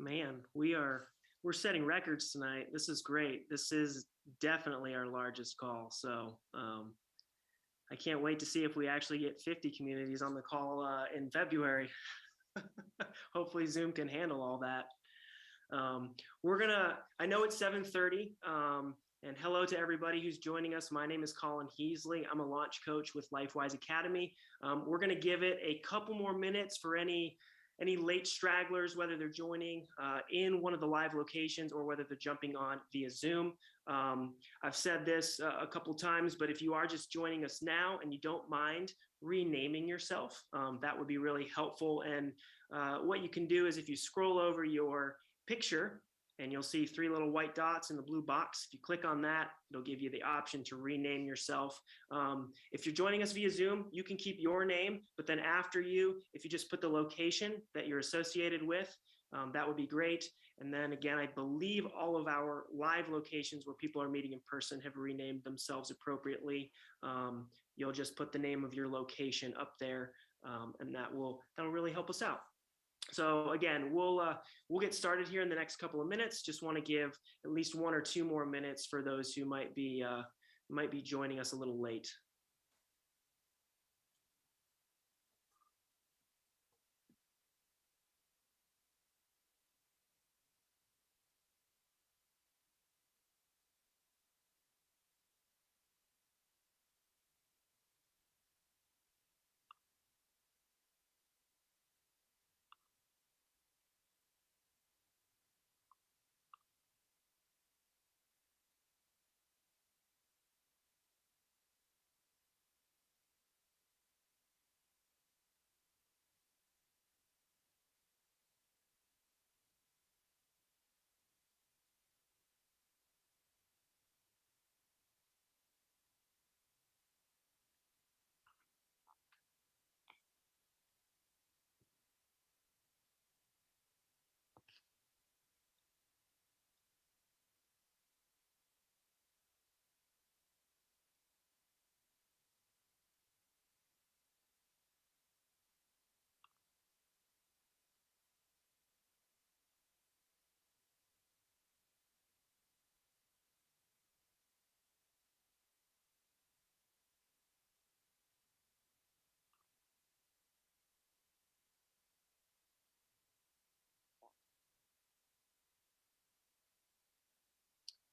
Man, we're setting records tonight. This is great. This is definitely our largest call. So I can't wait to see if we actually get 50 communities on the call in February. Hopefully Zoom can handle all that. I know it's 7:30, and hello to everybody who's joining us. My name is Colin Heasley. I'm a launch coach with Lifewise Academy. We're gonna give it a couple more minutes for any late stragglers, whether they're joining in one of the live locations or whether they're jumping on via Zoom. I've said this a couple times, but if you are just joining us now and you don't mind renaming yourself, that would be really helpful. And what you can do is if you scroll over your picture and you'll see 3 little white dots in the blue box. If you click on that, it'll give you the option to rename yourself. If you're joining us via Zoom, you can keep your name, but then after you, if you just put the location that you're associated with, that would be great. And then again, I believe all of our live locations where people are meeting in person have renamed themselves appropriately. You'll just put the name of your location up there, and that'll really help us out. So again, we'll get started here in the next couple of minutes. Just want to give at least 1 or 2 more minutes for those who might be joining us a little late.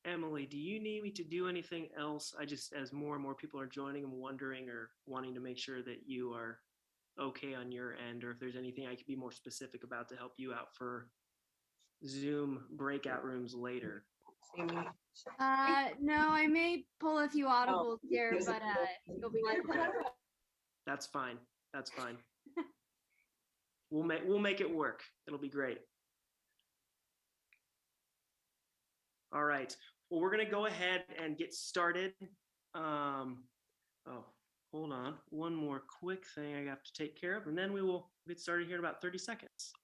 Emily, do you need me to do anything else? As more and more people are joining, I'm wondering or wanting to make sure that you are okay on your end, or if there's anything I could be more specific about to help you out for Zoom breakout rooms later. No, I may pull a few audibles here, but you'll be good. That's fine. That's fine. We'll make it work. It'll be great. All right. Well, we're gonna go ahead and get started. Oh, hold on. One more quick thing I have to take care of, and then we will get started here in about 30 seconds.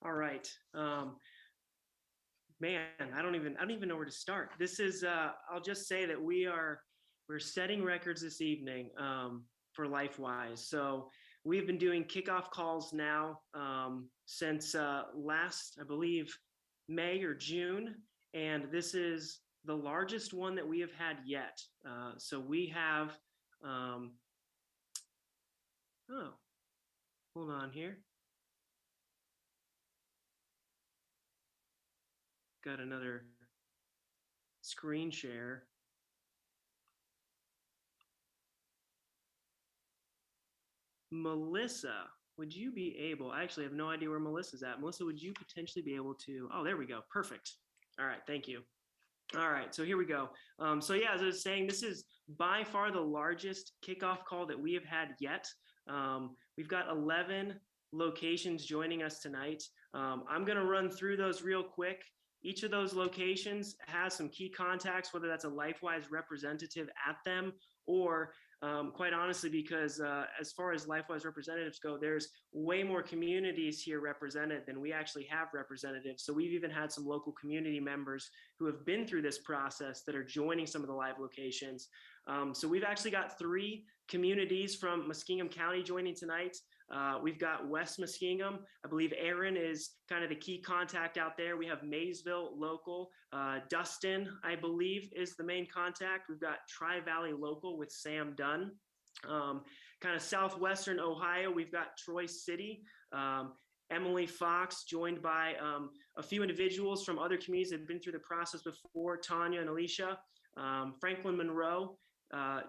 All right. Man, I don't even know where to start. This is I'll just say that we're setting records this evening for Lifewise. So we've been doing kickoff calls now since last, I believe, May or June, and this is the largest one that we have had yet. So we have oh, hold on here. Got another screen share. Melissa, would you be able, I actually have no idea where Melissa's at. Melissa, would you potentially be able to, oh, there we go. Perfect. All right, thank you. All right, so here we go. So yeah, as I was saying, this is by far the largest kickoff call that we have had yet. We've got 11 locations joining us tonight. I'm going to run through those real quick. Each of those locations has some key contacts, whether that's a Lifewise representative at them or quite honestly, because as far as Lifewise representatives go, there's way more communities here represented than we actually have representatives. So we've even had some local community members who have been through this process that are joining some of the live locations. So we've actually got 3 communities from Muskingum County joining tonight. We've got West Muskingum. I believe Aaron is kind of the key contact out there. We have Maysville local. Dustin, I believe, is the main contact. We've got Tri-Valley local with Sam Dunn. Kind of southwestern Ohio, we've got Troy City. Emily Fox, joined by a few individuals from other communities that have been through the process before, Tanya and Alicia. Franklin Monroe,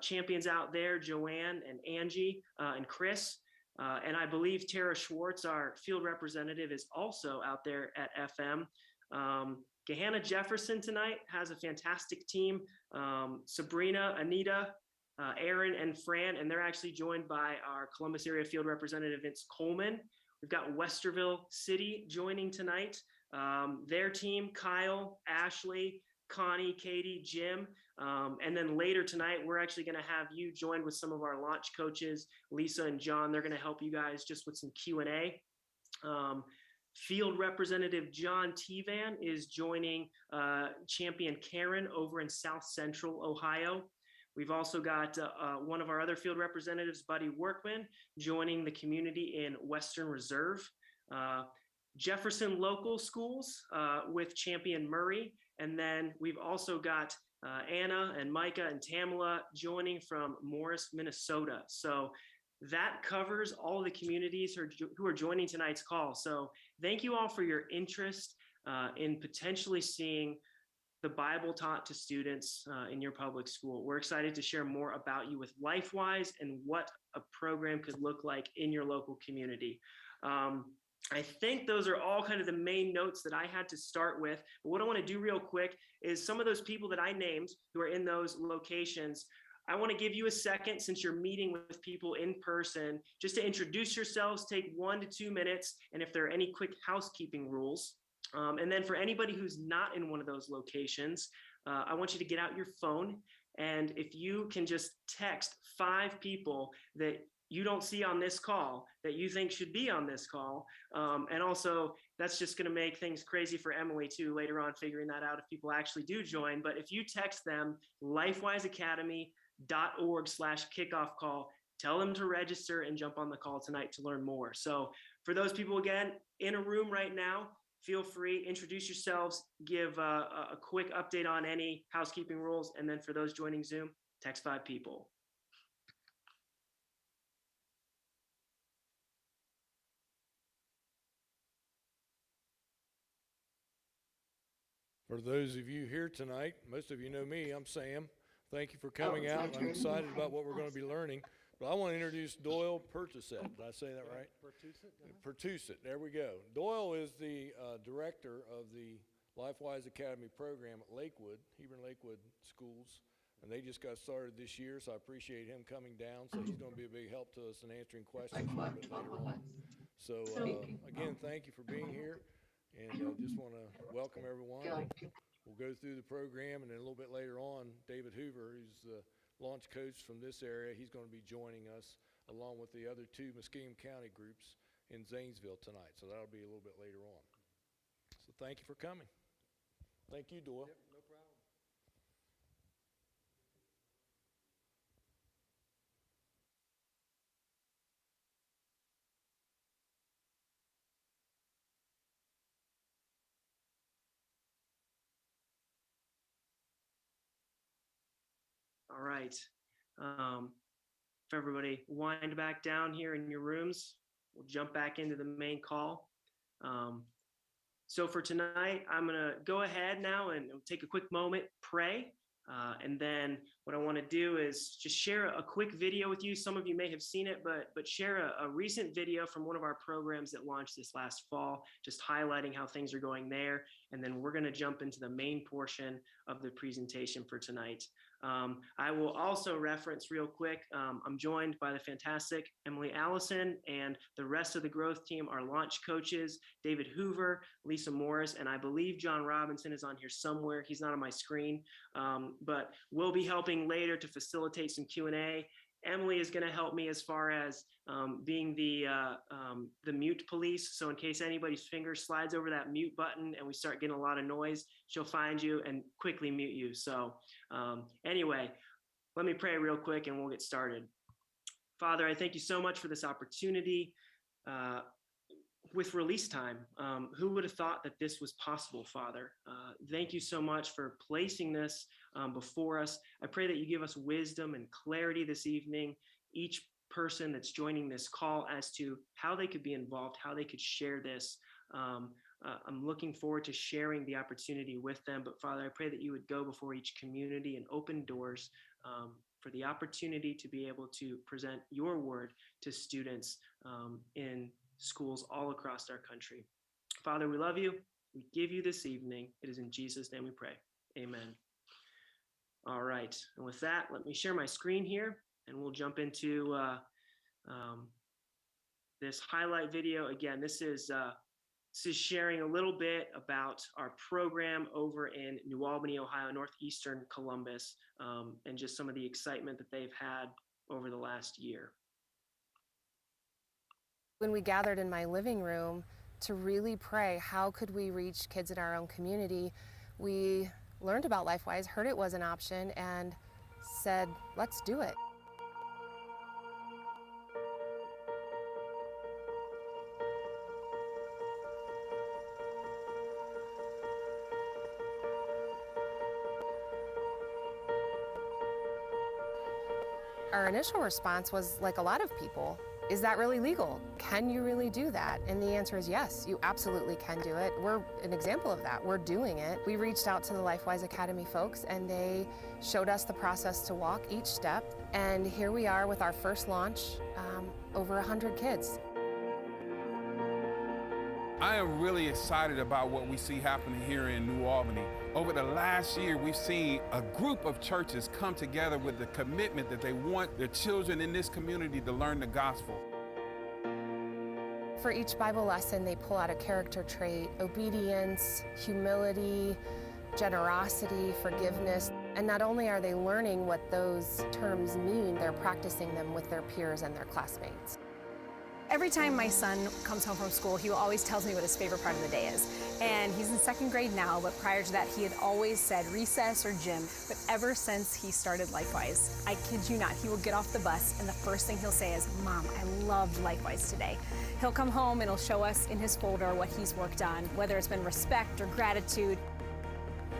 champions out there, Joanne and Angie and Chris. And I believe Tara Schwartz, our field representative, is also out there at FM. Gahanna Jefferson tonight has a fantastic team. Sabrina, Anita, Aaron, and Fran, and they're actually joined by our Columbus area field representative, Vince Coleman. We've got Westerville City joining tonight. Their team, Kyle, Ashley, Connie, Katie, Jim. And then later tonight, we're actually going to have you joined with some of our launch coaches, Lisa and John. They're going to help you guys just with some Q&A. Field representative John Tevan is joining champion Karen over in South Central Ohio. We've also got one of our other field representatives, Buddy Workman, joining the community in Western Reserve. Jefferson local schools with champion Murray. And then we've also got Anna and Micah and Tamala joining from Morris, Minnesota. So that covers all the communities who are joining tonight's call. So thank you all for your interest in potentially seeing the Bible taught to students in your public school. We're excited to share more about you with Lifewise and what a program could look like in your local community. I think those are all kind of the main notes that I had to start with. But what I want to do real quick is some of those people that I named who are in those locations, I want to give you a second, since you're meeting with people in person, just to introduce yourselves, take 1 to 2 minutes, and if there are any quick housekeeping rules. And then for anybody who's not in one of those locations, I want you to get out your phone, and if you can just text 5 people that you don't see on this call that you think should be on this call. And also, that's just going to make things crazy for Emily too later on, figuring that out if people actually do join. But if you text them lifewiseacademy.org/kickoff call, tell them to register and jump on the call tonight to learn more. So for those people, again, in a room right now, feel free, introduce yourselves, give a quick update on any housekeeping rules. And then for those joining Zoom, text 5 people. For those of you here tonight, most of you know me, I'm Sam. Thank you for coming out. I'm excited about what we're going to be learning. But I want to introduce Doyle Pertuset. Did I say that right? Pertuset. There we go. Doyle is the director of the Lifewise Academy program at Lakewood, Hebron Lakewood Schools. And they just got started this year, so I appreciate him coming down. So he's going to be a big help to us in answering questions a little bit later on. So again, thank you for being here. And just want to welcome everyone. We'll go through the program, and then a little bit later on, David Hoover, who's the launch coach from this area, he's going to be joining us along with the other 2 Muskingum County groups in Zanesville tonight. So that'll be a little bit later on. So thank you for coming. Thank you, Doyle. Yep, no problem. All right. If everybody wind back down here in your rooms, we'll jump back into the main call. So for tonight, I'm going to go ahead now and take a quick moment, pray. And then what I want to do is just share a quick video with you. Some of you may have seen it, but share a recent video from one of our programs that launched this last fall, just highlighting how things are going there. And then we're going to jump into the main portion of the presentation for tonight. I will also reference real quick, I'm joined by the fantastic Emily Allison and the rest of the growth team, our launch coaches, David Hoover, Lisa Morris, and I believe John Robinson is on here somewhere. He's not on my screen, but we'll be helping later to facilitate some Q&A. Emily is going to help me as far as being the mute police. So in case anybody's finger slides over that mute button and we start getting a lot of noise, she'll find you and quickly mute you. So anyway, let me pray real quick and we'll get started. Father, I thank you so much for this opportunity with release time. Who would have thought that this was possible, Father? Thank you so much for placing this before us. I pray that you give us wisdom and clarity this evening, each person that's joining this call, as to how they could be involved, how they could share this. I'm looking forward to sharing the opportunity with them. But Father, I pray that you would go before each community and open doors for the opportunity to be able to present your word to students in schools all across our country. Father, we love you. We give you this evening. It is in Jesus' name we pray. Amen. All right. And with that, let me share my screen here and we'll jump into this highlight video. Again, this is sharing a little bit about our program over in New Albany, Ohio, northeastern Columbus, and just some of the excitement that they've had over the last year. When we gathered in my living room to really pray, how could we reach kids in our own community, we learned about Lifewise, heard it was an option, and said, let's do it. Our initial response was like a lot of people, is that really legal? Can you really do that? And the answer is yes, you absolutely can do it. We're an example of that. We're doing it. We reached out to the Lifewise Academy folks and they showed us the process to walk each step. And here we are with our first launch, over 100 kids. I am really excited about what we see happening here in New Albany. Over the last year, we've seen a group of churches come together with the commitment that they want their children in this community to learn the gospel. For each Bible lesson, they pull out a character trait: obedience, humility, generosity, forgiveness. And not only are they learning what those terms mean, they're practicing them with their peers and their classmates. Every time my son comes home from school, he always tells me what his favorite part of the day is. And he's in second grade now, but prior to that, he had always said recess or gym. But ever since he started Lifewise, I kid you not, he will get off the bus and the first thing he'll say is, "Mom, I loved Lifewise today." He'll come home and he'll show us in his folder what he's worked on, whether it's been respect or gratitude.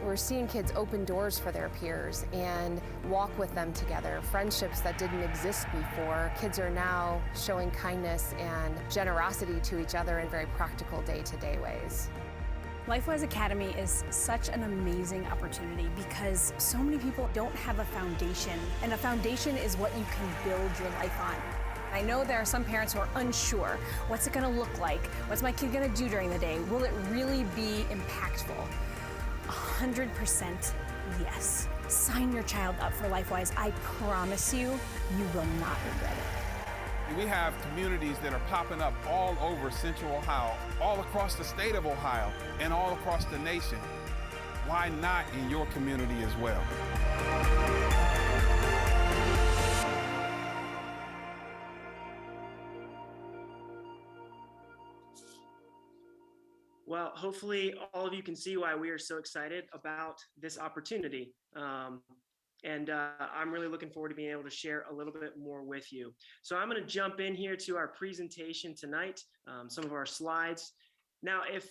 We're seeing kids open doors for their peers and walk with them together, friendships that didn't exist before. Kids are now showing kindness and generosity to each other in very practical day-to-day ways. Lifewise Academy is such an amazing opportunity because so many people don't have a foundation, and a foundation is what you can build your life on. I know there are some parents who are unsure. What's it going to look like? What's my kid going to do during the day? Will it really be impactful? 100% yes. Sign your child up for Lifewise. I promise you, you will not regret it. We have communities that are popping up all over Central Ohio, all across the state of Ohio, and all across the nation. Why not in your community as well? Well, hopefully all of you can see why we are so excited about this opportunity. And I'm really looking forward to being able to share a little bit more with you. So I'm going to jump in here to our presentation tonight, some of our slides. Now, if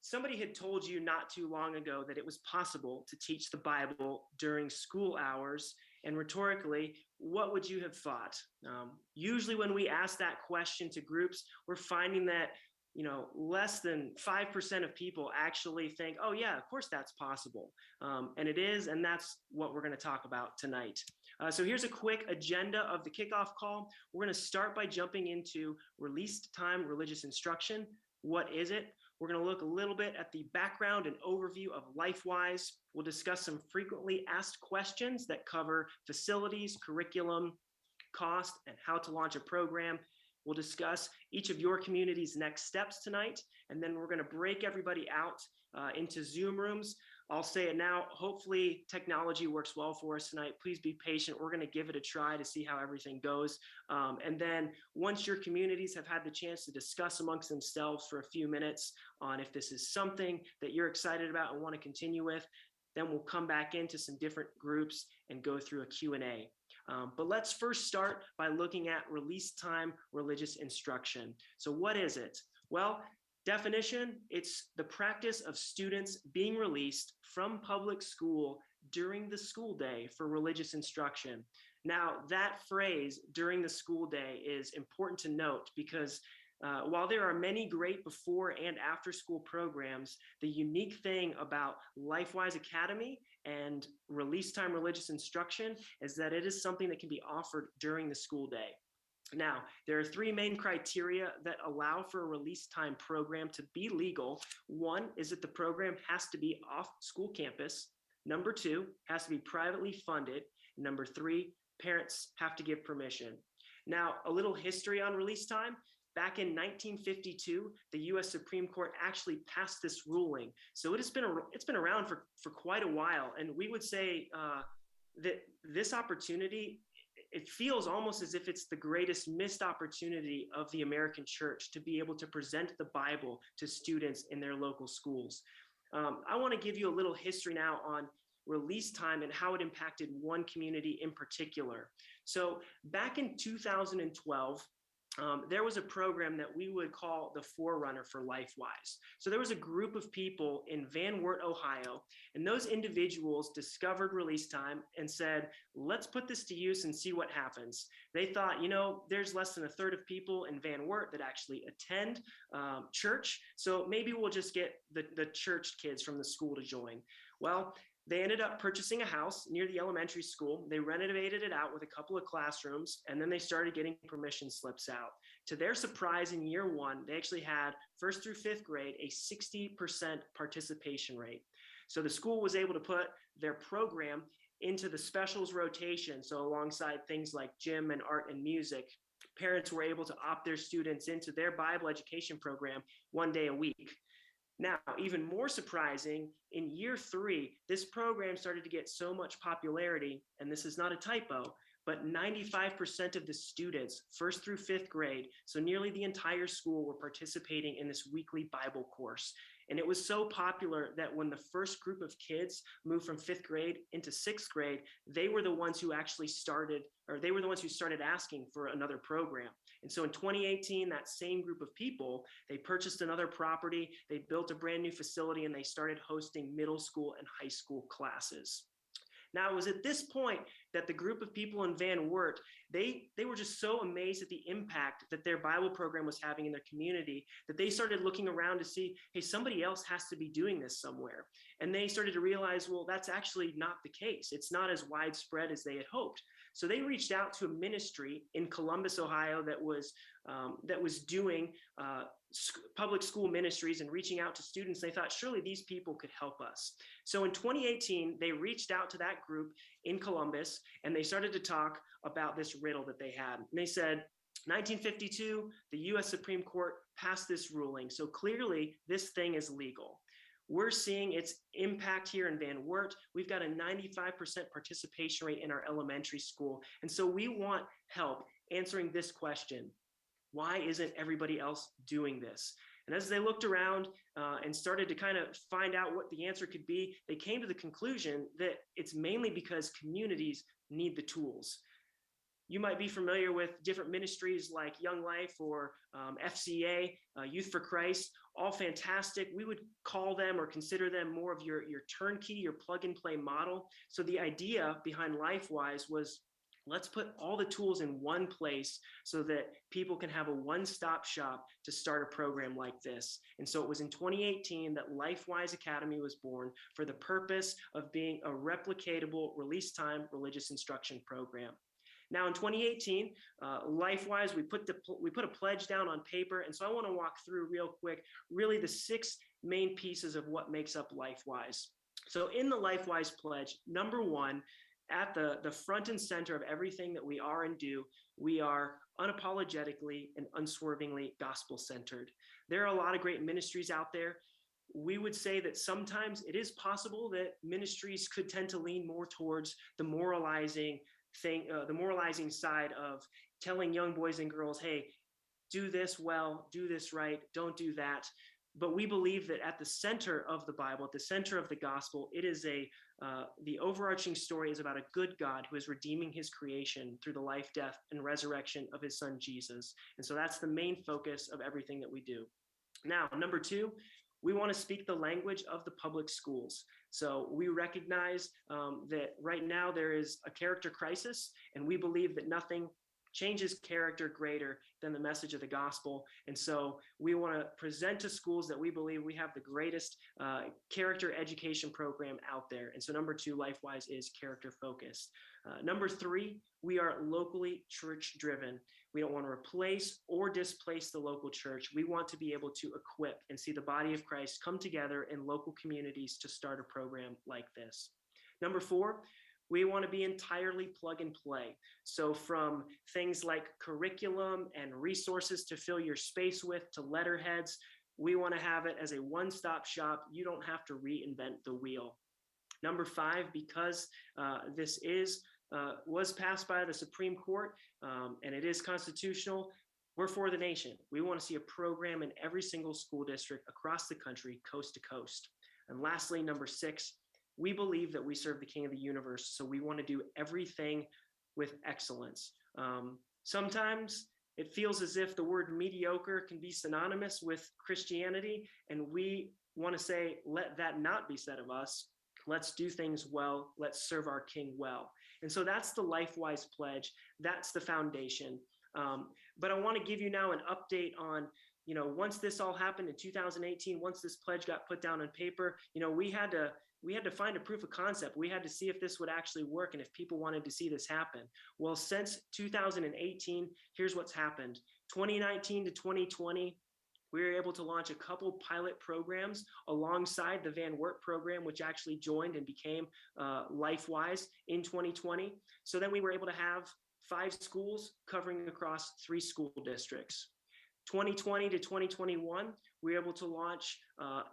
somebody had told you not too long ago that it was possible to teach the Bible during school hours, and rhetorically, what would you have thought? Usually when we ask that question to groups, we're finding that less than 5% of people actually think, oh yeah, of course that's possible. And it is, and that's what we're going to talk about tonight. So here's a quick agenda of the kickoff call. We're going to start by jumping into released time religious instruction. What is it? We're going to look a little bit at the background and overview of Lifewise. We'll discuss some frequently asked questions that cover facilities, curriculum, cost, and how to launch a program. We'll discuss each of your community's next steps tonight, and then we're going to break everybody out into Zoom rooms. I'll say it now, hopefully technology works well for us tonight. Please be patient. We're going to give it a try to see how everything goes. And then once your communities have had the chance to discuss amongst themselves for a few minutes on if this is something that you're excited about and want to continue with, then we'll come back into some different groups and go through a Q&A. But let's first start by looking at release time religious instruction. So what is it? Well, definition, it's the practice of students being released from public school during the school day for religious instruction. Now, that phrase, during the school day, is important to note because while there are many great before and after school programs, the unique thing about Lifewise Academy and release time religious instruction is that it is something that can be offered during the school day. Now, there are three main criteria that allow for a release time program to be legal. One is that the program has to be off school campus. Number two, has to be privately funded. Number three, parents have to give permission. Now, a little history on release time. Back in 1952, the U.S. Supreme Court actually passed this ruling. So it's been around for quite a while. And we would say that this opportunity, it feels almost as if it's the greatest missed opportunity of the American church to be able to present the Bible to students in their local schools. I want to give you a little history now on release time and how it impacted one community in particular. So back in 2012, there was a program that we would call the forerunner for Lifewise. So there was a group of people in Van Wert, Ohio, and those individuals discovered release time and said, let's put this to use and see what happens. They thought, there's less than a third of people in Van Wert that actually attend church. So maybe we'll just get the church kids from the school to join. Well, they ended up purchasing a house near the elementary school. They renovated it out with a couple of classrooms, and then they started getting permission slips out. To their surprise, in year one, they actually had 1st through 5th grade a 60% participation rate. So the school was able to put their program into the specials rotation. So alongside things like gym and art and music, parents were able to opt their students into their Bible education program one day a week. Now, even more surprising, in year 3, this program started to get so much popularity, and this is not a typo, but 95% of the students, 1st through 5th grade, so nearly the entire school, were participating in this weekly Bible course. And it was so popular that when the first group of kids moved from 5th grade into 6th grade, they were the ones who actually started asking for another program. And so in 2018, that same group of people, they purchased another property, they built a brand new facility, and they started hosting middle school and high school classes. Now, it was at this point that the group of people in Van Wert, they were just so amazed at the impact that their Bible program was having in their community that they started looking around to see, hey, somebody else has to be doing this somewhere. And they started to realize, well, that's actually not the case. It's not as widespread as they had hoped. So they reached out to a ministry in Columbus, Ohio, that was doing public school ministries and reaching out to students. They thought, surely these people could help us. So in 2018, they reached out to that group in Columbus, and they started to talk about this riddle that they had. And they said, 1952, the U.S. Supreme Court passed this ruling. So clearly, this thing is legal. We're seeing its impact here in Van Wert. We've got a 95% participation rate in our elementary school. And so we want help answering this question. Why isn't everybody else doing this? And as they looked around and started to kind of find out what the answer could be, they came to the conclusion that it's mainly because communities need the tools. You might be familiar with different ministries like Young Life or FCA, Youth for Christ, all fantastic. We would call them or consider them more of your turnkey, your plug and play model. So the idea behind Lifewise was, let's put all the tools in one place so that people can have a one-stop shop to start a program like this. And so it was in 2018 that Lifewise Academy was born for the purpose of being a replicatable release time religious instruction program. Now in 2018, Lifewise, we put a pledge down on paper. And so I want to walk through real quick, really the 6 main pieces of what makes up Lifewise. So in the Lifewise Pledge, number 1, at the front and center of everything that we are and do, we are unapologetically and unswervingly gospel-centered. There are a lot of great ministries out there. We would say that sometimes it is possible that ministries could tend to lean more towards the moralizing side of telling young boys and girls, hey, do this well, do this right, don't do that. But we believe that at the center of the Bible, at the center of the gospel, it is the overarching story is about a good God who is redeeming his creation through the life, death, and resurrection of his son, Jesus. And so that's the main focus of everything that we do. Now, number 2, we want to speak the language of the public schools. So we recognize that right now there is a character crisis, and we believe that nothing changes character greater than the message of the gospel. And so we want to present to schools that we believe we have the greatest character education program out there. And so number 2, Lifewise, is character focused. Number 3, we are locally church driven. We don't want to replace or displace the local church. We want to be able to equip and see the body of Christ come together in local communities to start a program like this. Number 4, we want to be entirely plug and play. So from things like curriculum and resources to fill your space with, to letterheads, we want to have it as a one-stop shop. You don't have to reinvent the wheel. Number 5, because this was passed by the Supreme Court and it is constitutional, we're for the nation. We want to see a program in every single school district across the country, coast to coast. And lastly, number 6, we believe that we serve the King of the universe, so we want to do everything with excellence. Sometimes it feels as if the word mediocre can be synonymous with Christianity, and we want to say, let that not be said of us. Let's do things well. Let's serve our King well. And so that's the Lifewise Pledge. That's the foundation. But I want to give you now an update on, once this all happened in 2018, once this pledge got put down on paper, we had to find a proof of concept. We had to see if this would actually work and if people wanted to see this happen. Well, since 2018, here's what's happened. 2019 to 2020, we were able to launch a couple pilot programs alongside the Van Wert program, which actually joined and became Lifewise in 2020. So then we were able to have 5 schools covering across 3 school districts. 2020 to 2021, we were able to launch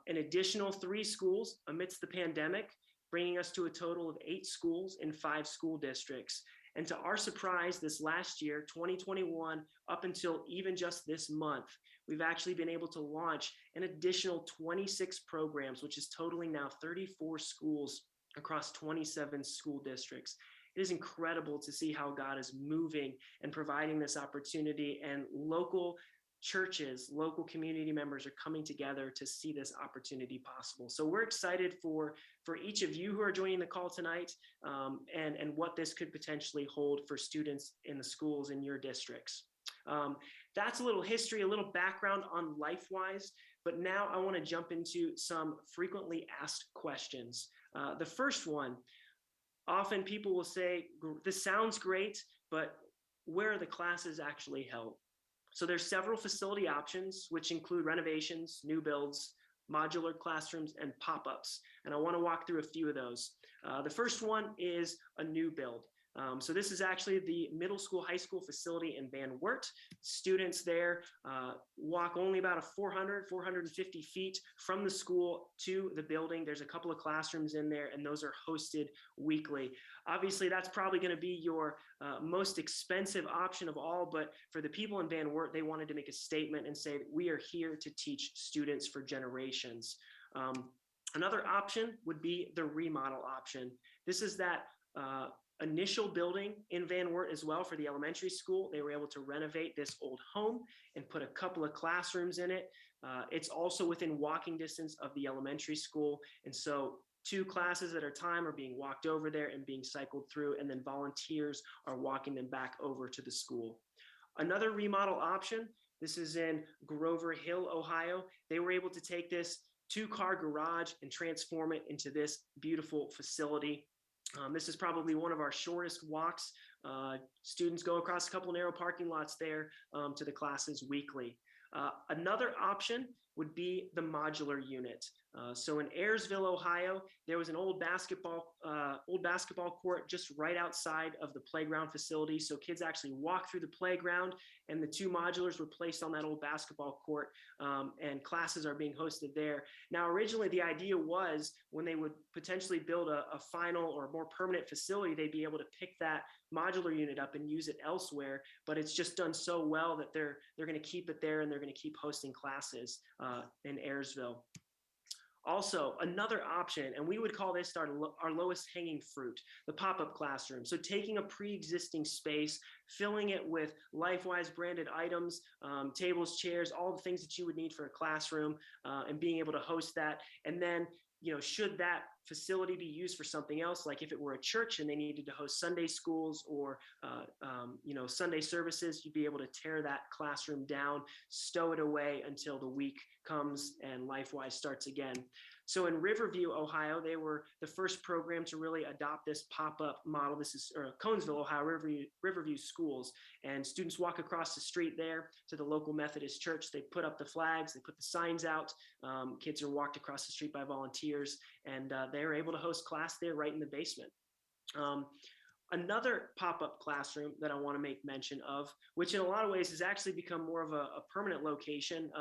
an additional 3 schools amidst the pandemic, bringing us to a total of 8 schools in 5 school districts. And to our surprise, this last year, 2021, up until even just this month, we've actually been able to launch an additional 26 programs, which is totaling now 34 schools across 27 school districts. It is incredible to see how God is moving and providing this opportunity, and local churches, local community members are coming together to see this opportunity possible. So we're excited for each of you who are joining the call tonight, and what this could potentially hold for students in the schools in your districts. That's a little history, a little background on Lifewise, but now I want to jump into some frequently asked questions. The first one, often people will say, this sounds great, but where are the classes actually held? So there's several facility options, which include renovations, new builds, modular classrooms, and pop-ups. And I want to walk through a few of those. The first one is a new build. So this is actually the middle school, high school facility in Van Wert. Students there walk only about 450 feet from the school to the building. There's a couple of classrooms in there, and those are hosted weekly. Obviously, that's probably going to be your most expensive option of all, but for the people in Van Wert, they wanted to make a statement and say that we are here to teach students for generations. Another option would be the remodel option. This is that initial building in Van Wert as well for the elementary school. They were able to renovate this old home and put a couple of classrooms in it. It's also within walking distance of the elementary school. And so 2 classes at a time are being walked over there and being cycled through, and then volunteers are walking them back over to the school. Another remodel option, this is in Grover Hill, Ohio. They were able to take this 2-car garage and transform it into this beautiful facility. This is probably one of our shortest walks Students go across a couple narrow parking lots there to the classes weekly. Another option would be the modular unit. So in Ayersville, Ohio, there was an old basketball court just right outside of the playground facility. So kids actually walk through the playground, and the two modulars were placed on that old basketball court, and classes are being hosted there. Now, originally the idea was when they would potentially build a final or more permanent facility, they'd be able to pick that modular unit up and use it elsewhere, but it's just done so well that they're going to keep it there, and they're going to keep hosting classes in Ayersville. Also, another option, and we would call this our lowest hanging fruit, the pop-up classroom. So taking a pre-existing space, filling it with Lifewise branded items, tables, chairs, all the things that you would need for a classroom, and being able to host that. And then, should that facility be used for something else, like if it were a church and they needed to host Sunday schools or Sunday services, you'd be able to tear that classroom down, stow it away until the week comes and Lifewise starts again. So in Riverview, Ohio, they were the first program to really adopt this pop-up model. This is Conesville, Ohio, Riverview schools, and students walk across the street there to the local Methodist church. They put up the flags, they put the signs out. Kids are walked across the street by volunteers, and they're able to host class there right in the basement. Another pop-up classroom that I want to make mention of, which in a lot of ways has actually become more of a permanent location.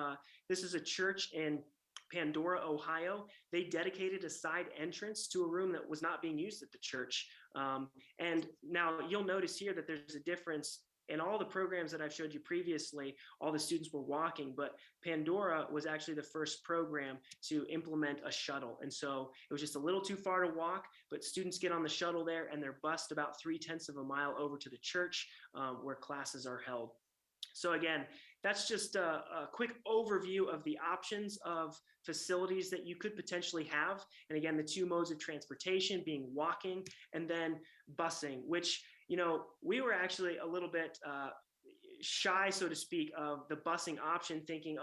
This is a church in Pandora, Ohio. They dedicated a side entrance to a room that was not being used at the church. And now you'll notice here that there's a difference. In all the programs that I've showed you previously, all the students were walking, but Pandora was actually the first program to implement a shuttle. And so it was just a little too far to walk, but students get on the shuttle there and they're bused about 0.3 of a mile over to the church where classes are held. So again, that's just a quick overview of the options of facilities that you could potentially have. And again, the two modes of transportation being walking and then busing, which, we were actually a little bit shy, so to speak, of the busing option, thinking,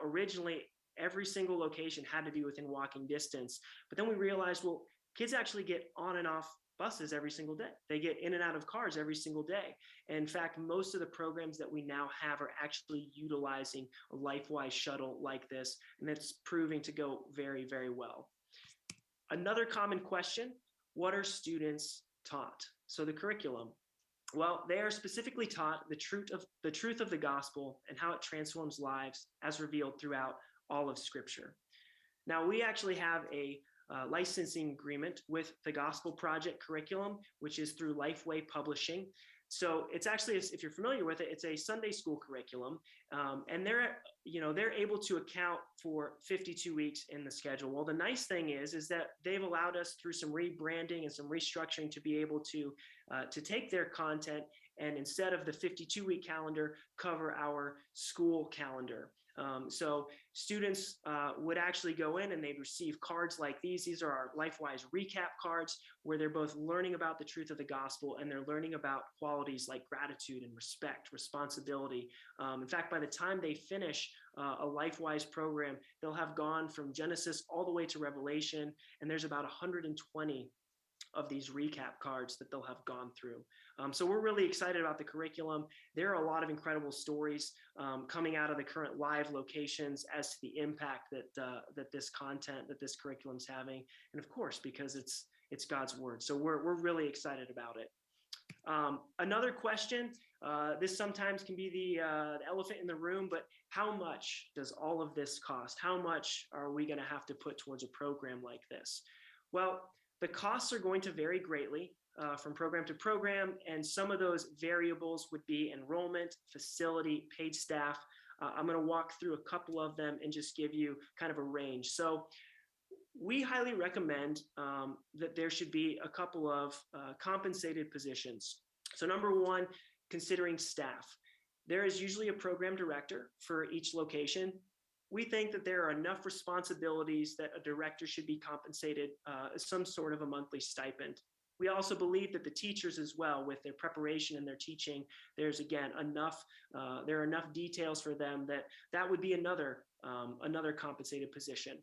originally every single location had to be within walking distance. But then we realized, well, kids actually get on and off buses every single day. They get in and out of cars every single day. And in fact, most of the programs that we now have are actually utilizing a Lifewise shuttle like this, and it's proving to go very, very well. Another common question, what are students taught? So the curriculum. Well, they are specifically taught the truth of the gospel and how it transforms lives as revealed throughout all of Scripture. Now, we actually have a licensing agreement with the Gospel Project curriculum, which is through Lifeway Publishing. So it's actually, if you're familiar with it, it's a Sunday school curriculum, and they're able to account for 52 weeks in the schedule. Well, the nice thing is that they've allowed us through some rebranding and some restructuring to be able to take their content and instead of the 52-week calendar, cover our school calendar. So students would actually go in and they'd receive cards like these. These are our Lifewise recap cards where they're both learning about the truth of the gospel and they're learning about qualities like gratitude and respect, responsibility. In fact, by the time they finish a Lifewise program, they'll have gone from Genesis all the way to Revelation, and there's about 120 of these recap cards that they'll have gone through. So we're really excited about the curriculum. There are a lot of incredible stories coming out of the current live locations as to the impact that this curriculum is having. And of course, because it's God's word. So we're really excited about it. Another question, this sometimes can be the elephant in the room, but how much does all of this cost? How much are we going to have to put towards a program like this? Well, the costs are going to vary greatly from program to program, and some of those variables would be enrollment, facility, paid staff. I'm going to walk through a couple of them and just give you kind of a range. So we highly recommend that there should be a couple of compensated positions. So number one, considering staff. There is usually a program director for each location. We think that there are enough responsibilities that a director should be compensated some sort of a monthly stipend. We also believe that the teachers as well, with their preparation and their teaching, there's again there are enough details for them that would be another compensated position.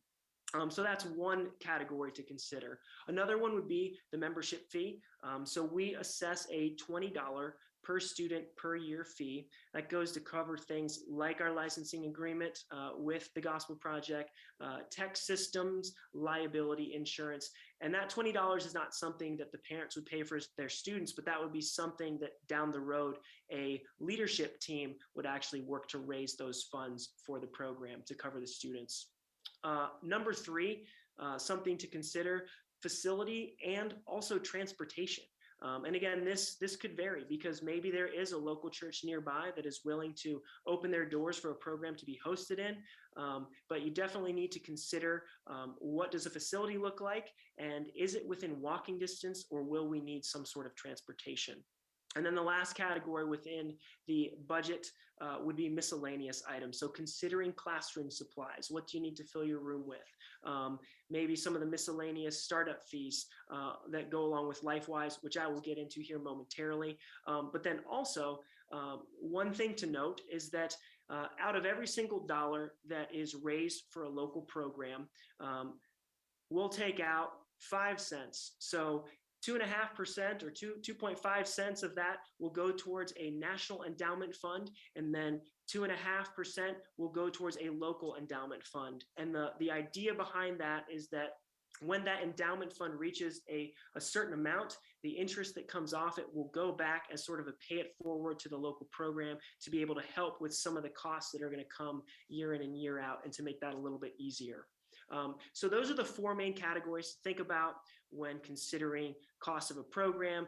So that's one category to consider. Another one would be the membership fee. So we assess a $20 per student per year fee that goes to cover things like our licensing agreement with the Gospel Project, tech systems, liability insurance. And that $20 is not something that the parents would pay for their students, but that would be something that down the road, a leadership team would actually work to raise those funds for the program to cover the students. Number three, something to consider, facility and also transportation. And again, this could vary because maybe there is a local church nearby that is willing to open their doors for a program to be hosted in. But you definitely need to consider what does a facility look like, and is it within walking distance, or will we need some sort of transportation? And then the last category within the budget would be miscellaneous items. So considering classroom supplies, what do you need to fill your room with? Maybe some of the miscellaneous startup fees that go along with Lifewise, which I will get into here momentarily. But then also, one thing to note is that out of every single dollar that is raised for a local program, we'll take out 5 cents. So 2.5% or 2.5 cents of that will go towards a national endowment fund, and then 2.5% will go towards a local endowment fund. And the idea behind that is that when that endowment fund reaches a certain amount, the interest that comes off it will go back as sort of a pay it forward to the local program to be able to help with some of the costs that are going to come year in and year out, and to make that a little bit easier. So those are the four main categories to think about when considering cost of a program.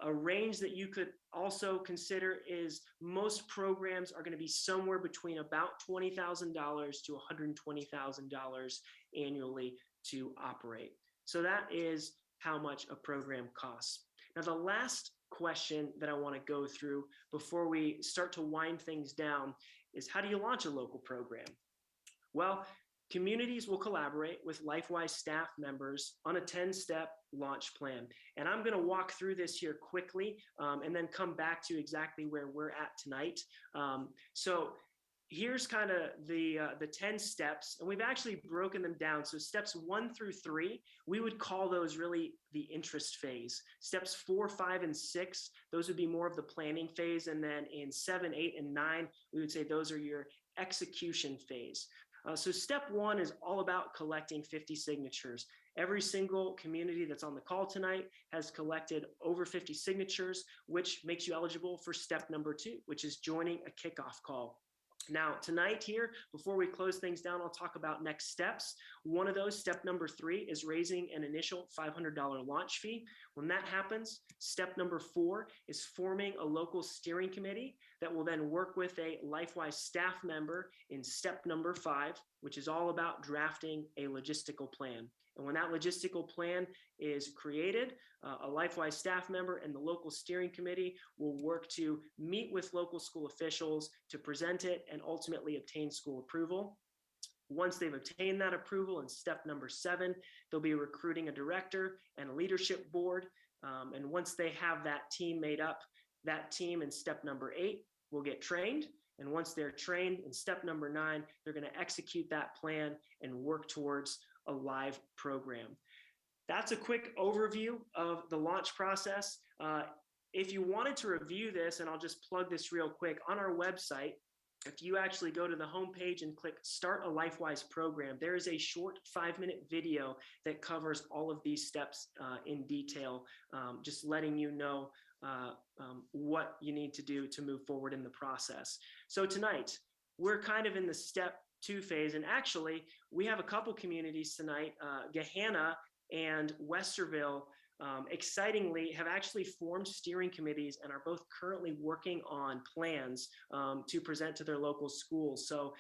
A range that you could also consider is most programs are going to be somewhere between about $20,000 to $120,000 annually to operate. So that is how much a program costs. Now, the last question that I want to go through before we start to wind things down is, how do you launch a local program? Well, communities will collaborate with Lifewise staff members on a 10-step launch plan. And I'm going to walk through this here quickly and then come back to exactly where we're at tonight. So here's kind of the 10 steps, and we've actually broken them down. So steps 1 through 3, we would call those really the interest phase. Steps 4, 5, and 6, those would be more of the planning phase. And then in 7, 8, and 9, we would say those are your execution phase. So step 1 is all about collecting 50 signatures. Every single community that's on the call tonight has collected over 50 signatures, which makes you eligible for step number 2, which is joining a kickoff call. Now, tonight here, before we close things down, I'll talk about next steps. One of those, step number 3, is raising an initial $500 launch fee. When that happens, step number 4 is forming a local steering committee that will then work with a Lifewise staff member in step number 5, which is all about drafting a logistical plan. And when that logistical plan is created, a Lifewise staff member and the local steering committee will work to meet with local school officials to present it and ultimately obtain school approval. Once they've obtained that approval, in step number 7, they'll be recruiting a director and a leadership board. And once they have that team made up, that team in step number 8 will get trained. And once they're trained in step number 9, they're going to execute that plan and work towards a live program. That's a quick overview of the launch process. If you wanted to review this, and I'll just plug this real quick, on our website, if you actually go to the homepage and click Start a Lifewise Program, there is a short 5-minute video that covers all of these steps in detail, just letting you know what you need to do to move forward in the process. So tonight, we're kind of in the step 2 phase, and actually, we have a couple communities tonight, Gahanna and Westerville, excitingly have actually formed steering committees and are both currently working on plans to present to their local schools. So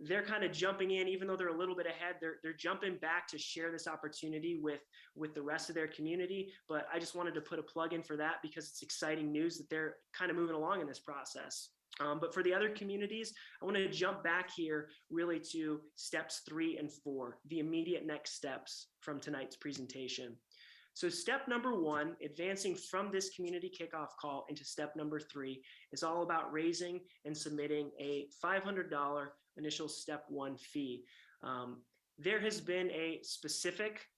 they're kind of jumping in, even though they're a little bit ahead, they're jumping back to share this opportunity with the rest of their community. But I just wanted to put a plug in for that because it's exciting news that they're kind of moving along in this process. But for the other communities, I want to jump back here really to steps 3 and 4, the immediate next steps from tonight's presentation. So step number 1, advancing from this community kickoff call into step number 3, is all about raising and submitting a $500 initial step 1 fee. There has been a specific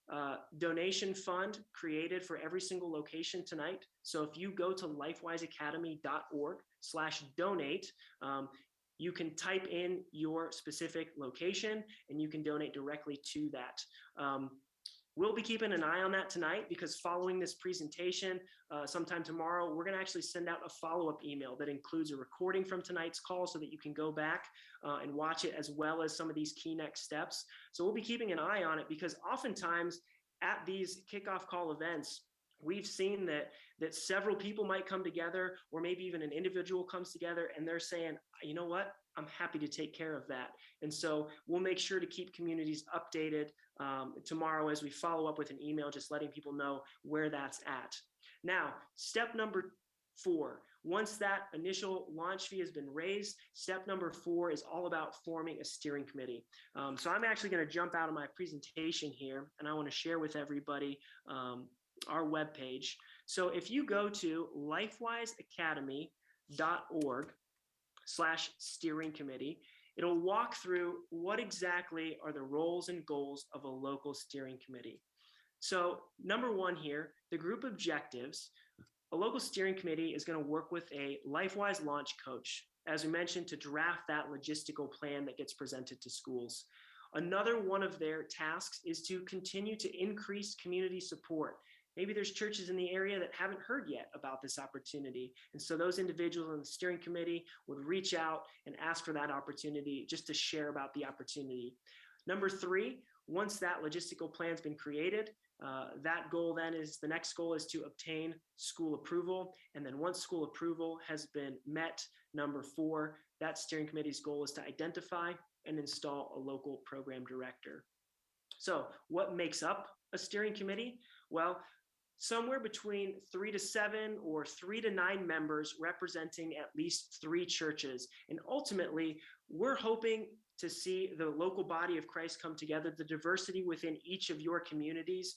donation fund created for every single location tonight. So if you go to lifewiseacademy.org/donate, you can type in your specific location and you can donate directly to that. We'll be keeping an eye on that tonight, because following this presentation, sometime tomorrow, we're going to actually send out a follow-up email that includes a recording from tonight's call so that you can go back and watch it, as well as some of these key next steps. So we'll be keeping an eye on it, because oftentimes at these kickoff call events, we've seen that several people might come together, or maybe even an individual comes together and they're saying, you know what, I'm happy to take care of that. And so we'll make sure to keep communities updated tomorrow as we follow up with an email, just letting people know where that's at. Now, step number 4, once that initial launch fee has been raised, step number 4 is all about forming a steering committee. So I'm actually going to jump out of my presentation here, and I want to share with everybody our webpage. So if you go to lifewiseacademy.org/steering committee, it'll walk through what exactly are the roles and goals of a local steering committee. So number 1 here, the group objectives. A local steering committee is going to work with a Lifewise launch coach, as we mentioned, to draft that logistical plan that gets presented to schools. Another one of their tasks is to continue to increase community support. Maybe there's churches in the area that haven't heard yet about this opportunity. And so those individuals in the steering committee would reach out and ask for that opportunity, just to share about the opportunity. Number 3, once that logistical plan's been created, that goal then is, the next goal is to obtain school approval. And then once school approval has been met, number 4, that steering committee's goal is to identify and install a local program director. So what makes up a steering committee? Well, somewhere between 3 to 7 or 3 to 9 members representing at least 3 churches. And ultimately, we're hoping to see the local body of Christ come together, the diversity within each of your communities.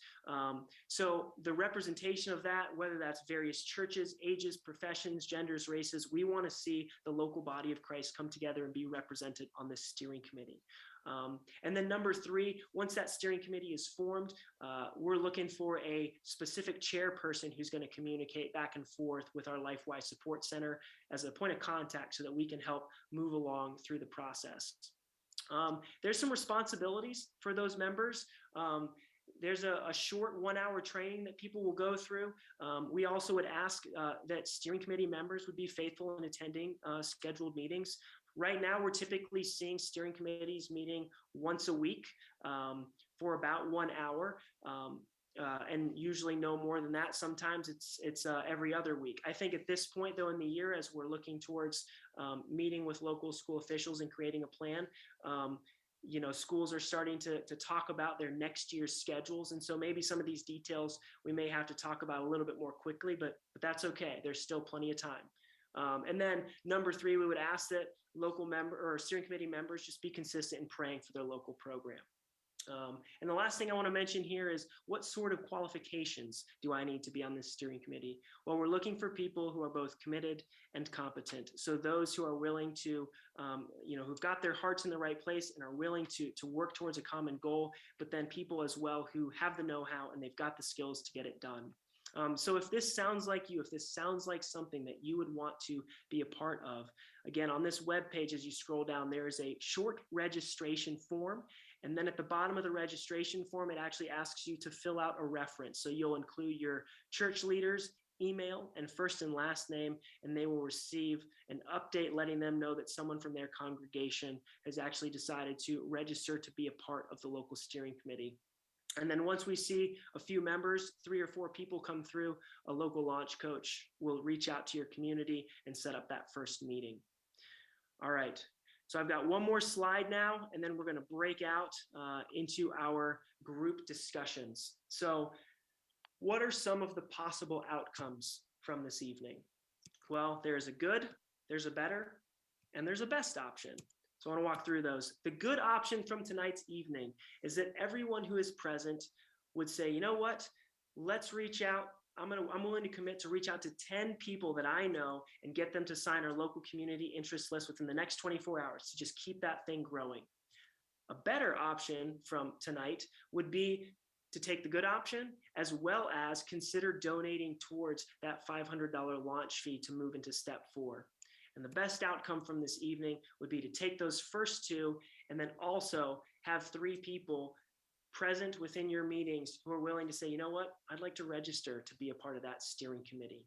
So the representation of that, whether that's various churches, ages, professions, genders, races, we want to see the local body of Christ come together and be represented on this steering committee. And then number 3, once that steering committee is formed, we're looking for a specific chairperson who's going to communicate back and forth with our Lifewise Support Center as a point of contact, so that we can help move along through the process. There's some responsibilities for those members. There's a short 1-hour training that people will go through. We also would ask that steering committee members would be faithful in attending scheduled meetings. Right now, we're typically seeing steering committees meeting once a week for about 1 hour, and usually no more than that. Sometimes it's every other week. I think at this point, though, in the year, as we're looking towards meeting with local school officials and creating a plan, schools are starting to talk about their next year's schedules. And so maybe some of these details we may have to talk about a little bit more quickly, but that's okay. There's still plenty of time. And then number 3, we would ask that local member or steering committee members just be consistent in praying for their local program. And the last thing I want to mention here is, what sort of qualifications do I need to be on this steering committee? Well, we're looking for people who are both committed and competent. So those who are willing to, who've got their hearts in the right place and are willing to work towards a common goal, but then people as well who have the know-how and they've got the skills to get it done. So if this sounds like you, if this sounds like something that you would want to be a part of, again, on this webpage, as you scroll down, there is a short registration form. And then at the bottom of the registration form, it actually asks you to fill out a reference. So you'll include your church leader's email and first and last name, and they will receive an update letting them know that someone from their congregation has actually decided to register to be a part of the local steering committee. And then once we see a few members, 3 or 4 people come through, a local launch coach will reach out to your community and set up that first meeting. All right. So I've got one more slide now, and then we're going to break out into our group discussions. So what are some of the possible outcomes from this evening? Well, there's a good, there's a better, and there's a best option. So I want to walk through those. The good option from tonight's evening is that everyone who is present would say, you know what, let's reach out. I'm willing to commit to reach out to 10 people that I know and get them to sign our local community interest list within the next 24 hours to just keep that thing growing. A better option from tonight would be to take the good option, as well as consider donating towards that $500 launch fee to move into step 4. And the best outcome from this evening would be to take those first 2 and then also have 3 people present within your meetings who are willing to say, you know what, I'd like to register to be a part of that steering committee.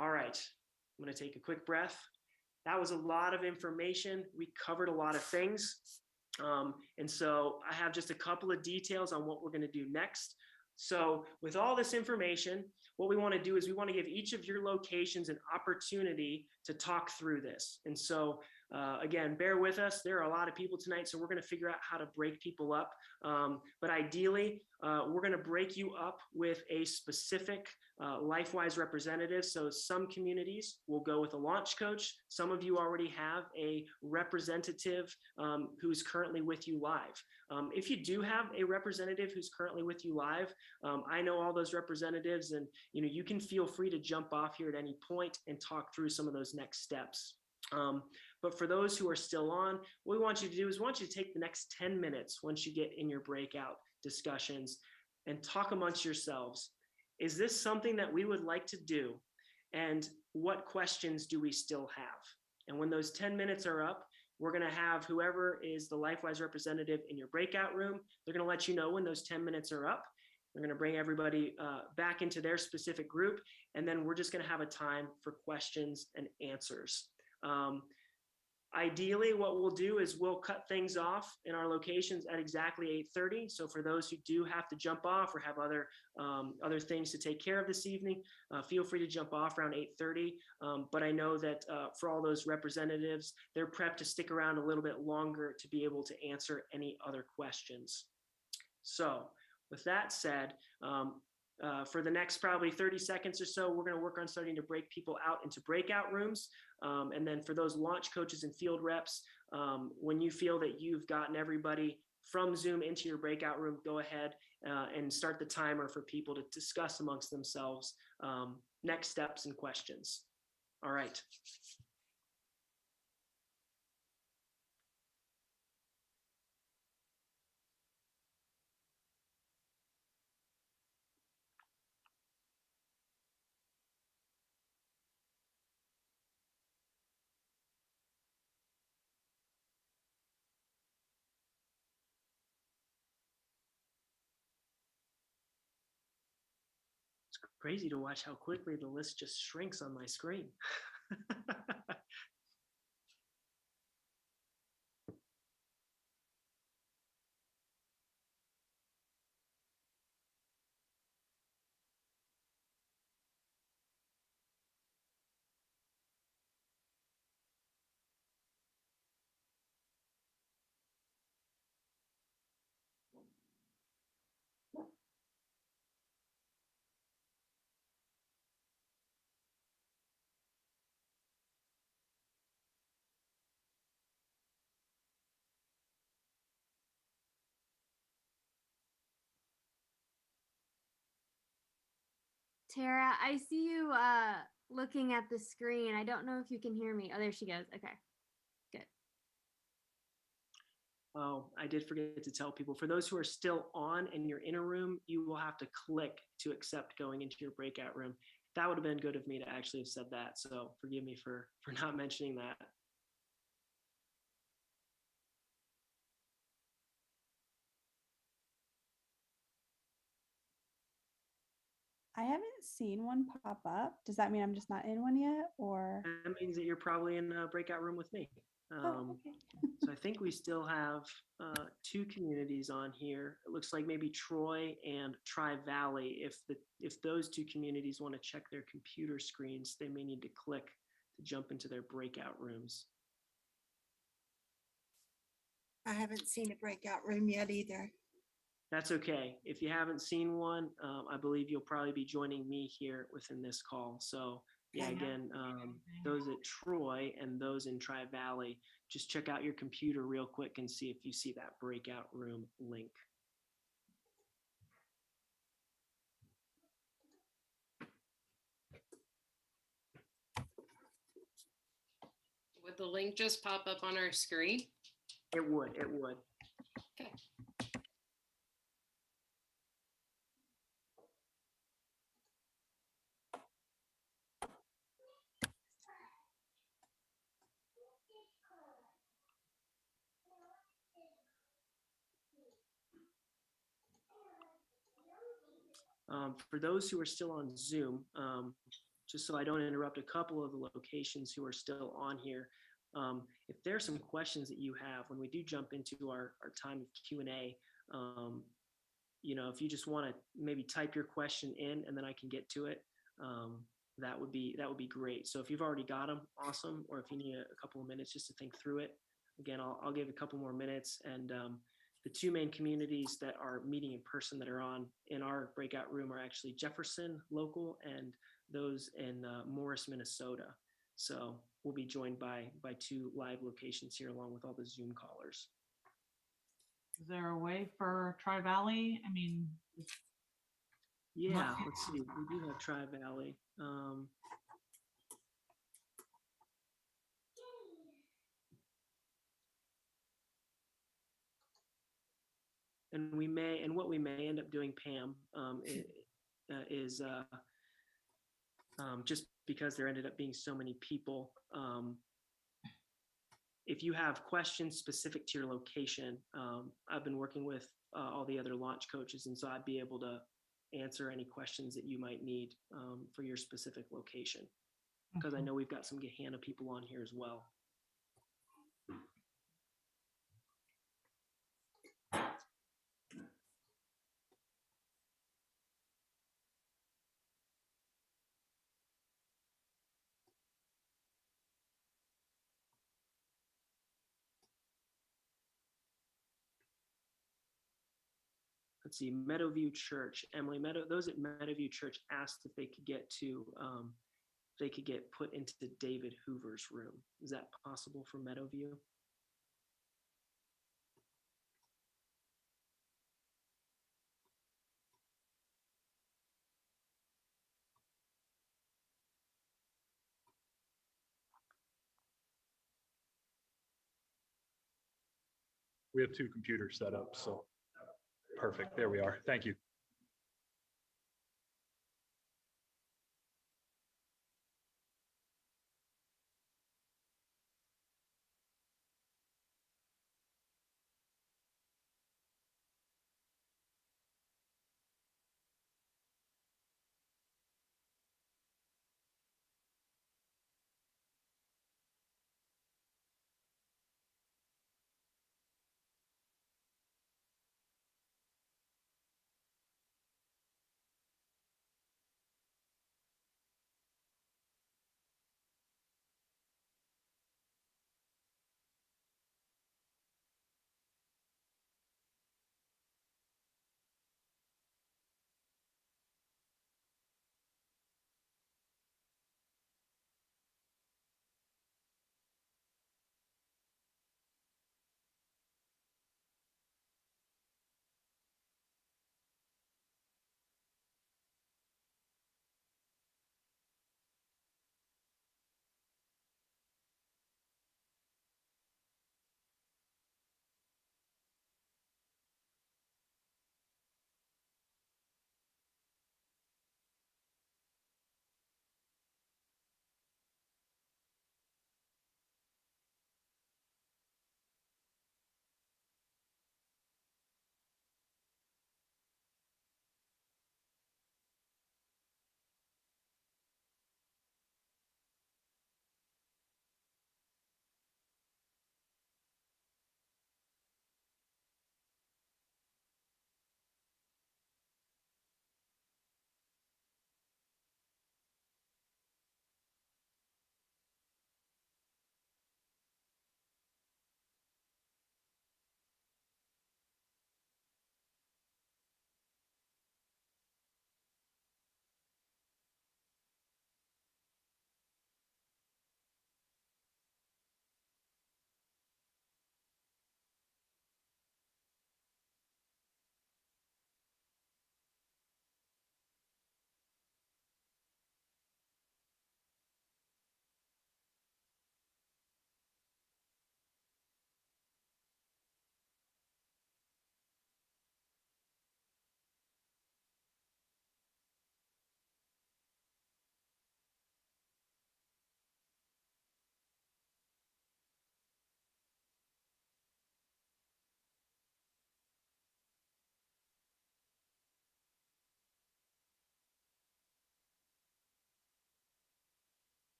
All right, I'm going to take a quick breath. That was a lot of information. We covered a lot of things. And so I have just a couple of details on what we're going to do next. So with all this information, what we want to do is we want to give each of your locations an opportunity to talk through this. And so again, bear with us. There are a lot of people tonight, so we're going to figure out how to break people up. But ideally, we're going to break you up with a specific Lifewise representative. So some communities will go with a launch coach. Some of you already have a representative who's currently with you live. If you do have a representative who's currently with you live, I know all those representatives, and you can feel free to jump off here at any point and talk through some of those next steps. But for those who are still on, what we want you to do is we want you to take the next 10 minutes once you get in your breakout discussions and talk amongst yourselves. Is this something that we would like to do? And what questions do we still have? And when those 10 minutes are up, we're going to have whoever is the Lifewise representative in your breakout room. They're going to let you know when those 10 minutes are up. We're going to bring everybody back into their specific group. And then we're just going to have a time for questions and answers. Ideally, what we'll do is we'll cut things off in our locations at exactly 8:30. So for those who do have to jump off or have other things to take care of this evening, feel free to jump off around 8:30. But I know that for all those representatives, they're prepped to stick around a little bit longer to be able to answer any other questions. So with that said, for the next probably 30 seconds or so, we're going to work on starting to break people out into breakout rooms. And then for those launch coaches and field reps, when you feel that you've gotten everybody from Zoom into your breakout room, go ahead and start the timer for people to discuss amongst themselves next steps and questions. All right. Crazy to watch how quickly the list just shrinks on my screen. Tara, I see you looking at the screen. I don't know if you can hear me. Oh, there she goes. Okay, good. Oh, I did forget to tell people, for those who are still on and you're in a room, you will have to click to accept going into your breakout room. That would have been good of me to actually have said that. So forgive me for not mentioning that. I haven't seen one pop up. Does that mean I'm just not in one yet, or? That means that you're probably in a breakout room with me. Oh, okay. So I think we still have 2 communities on here. It looks like maybe Troy and Tri-Valley. If those 2 communities want to check their computer screens, they may need to click to jump into their breakout rooms. I haven't seen a breakout room yet either. That's okay. If you haven't seen one, I believe you'll probably be joining me here within this call. So yeah, again, those at Troy and those in Tri-Valley, just check out your computer real quick and see if you see that breakout room link. Would the link just pop up on our screen? It would, it would. Okay. For those who are still on Zoom, just so I don't interrupt a couple of the locations who are still on here, if there are some questions that you have when we do jump into our time of Q&A, if you just want to maybe type your question in and then I can get to it, that would be great. So if you've already got them, awesome. Or if you need a couple of minutes just to think through it, again, I'll give a couple more minutes. And the two main communities that are meeting in person that are on in our breakout room are actually Jefferson local and those in Morris, Minnesota. So we'll be joined by two live locations here along with all the Zoom callers. Is there a way for Tri-Valley? I mean, yeah, let's see. We do have Tri-Valley. And what we may end up doing, Pam, is just because there ended up being so many people, if you have questions specific to your location, I've been working with all the other launch coaches, and so I'd be able to answer any questions that you might need for your specific location, because I know we've got some Gahanna people on here as well. Let's see, Meadowview Church, Emily those at Meadowview Church asked if they could get put into David Hoover's room. Is that possible for Meadowview? We have two computers set up, so perfect. There we are. Thank you.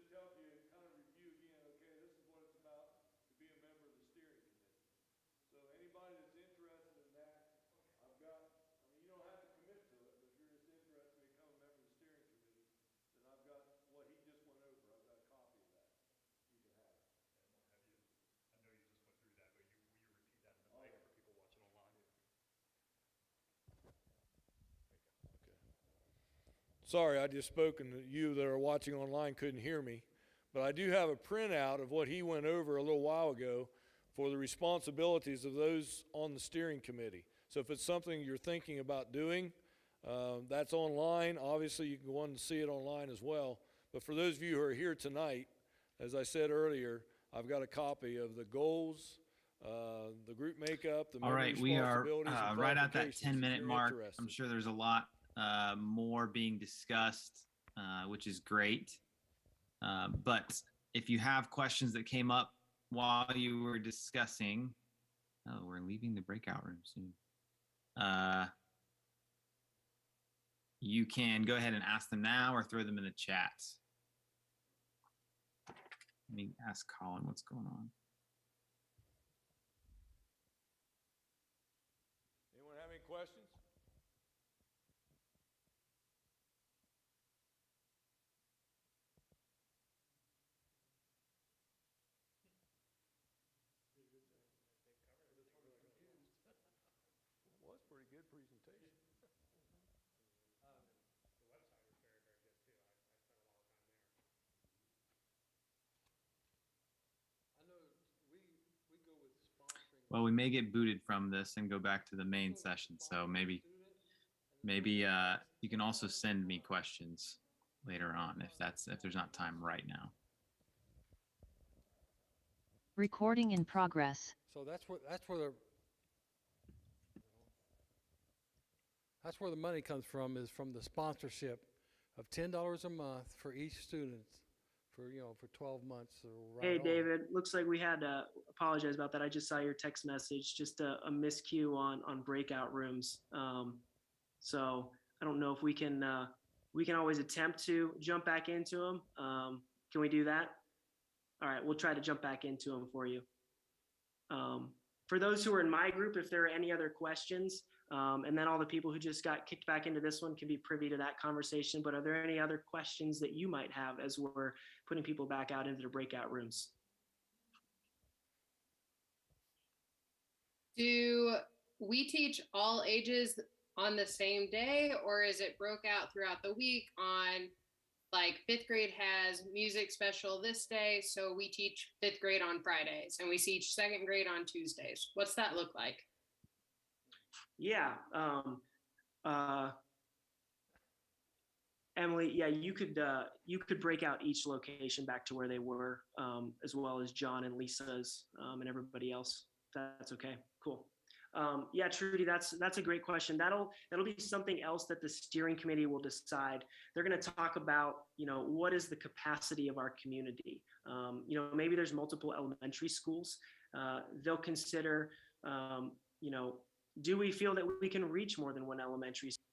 just help you kind of review again, okay, this is what it's about to be a member of the steering committee. So anybody that's interested in that, I've got, I mean, you don't have to commit to it, but if you're just interested in becoming a member of the steering committee, then I've got what he just went over. I've got a copy of that. You can have it. I know you just went through that, but will you repeat that in the mic for people watching online? Okay. Sorry, I just spoke and you that are watching online couldn't hear me. But I do have a printout of what he went over a little while ago for the responsibilities of those on the steering committee. So if it's something you're thinking about doing, that's online. Obviously, you can go on and see it online as well. But for those of you who are here tonight, as I said earlier, I've got a copy of the goals, the group makeup, the All right, we are responsibilities and right at that qualifications if 10-minute you're mark. interested. I'm sure there's a lot more being discussed, which is great. But if you have questions that came up while you were discussing, oh, we're leaving the breakout room soon. You can go ahead and ask them now or throw them in the chat. Let me ask Colin what's going on. Anyone have any questions? Well, it's a pretty good presentation. The website is very, very good too. I spent a lot of time there. I know we go with sponsoring. Well, we may get booted from this and go back to the main session. So maybe you can also send me questions later on if there's not time right now. Recording in progress. So that's where the money comes from, is from the sponsorship of $10 a month for each student for 12 months. Or Hey, David, looks like we had to apologize about that. I just saw your text message, just a miscue on breakout rooms. So I don't know if we can always attempt to jump back into them. Can we do that? All right, we'll try to jump back into them for you. For those who are in my group, if there are any other questions, and then all the people who just got kicked back into this one can be privy to that conversation. But are there any other questions that you might have as we're putting people back out into the breakout rooms? Do we teach all ages on the same day, or is it broke out throughout the week on, like, 5th grade has music special this day, so we teach 5th grade on Fridays, and we teach 2nd grade on Tuesdays? What's that look like? Yeah. Emily, yeah, you could break out each location back to where they were, as well as John and Lisa's, and everybody else. That's okay. Cool. Yeah, Trudy, that's a great question. That'll be something else that the steering committee will decide. They're going to talk about, what is the capacity of our community? Maybe there's multiple elementary schools. They'll consider, do we feel that we can reach more than one elementary school?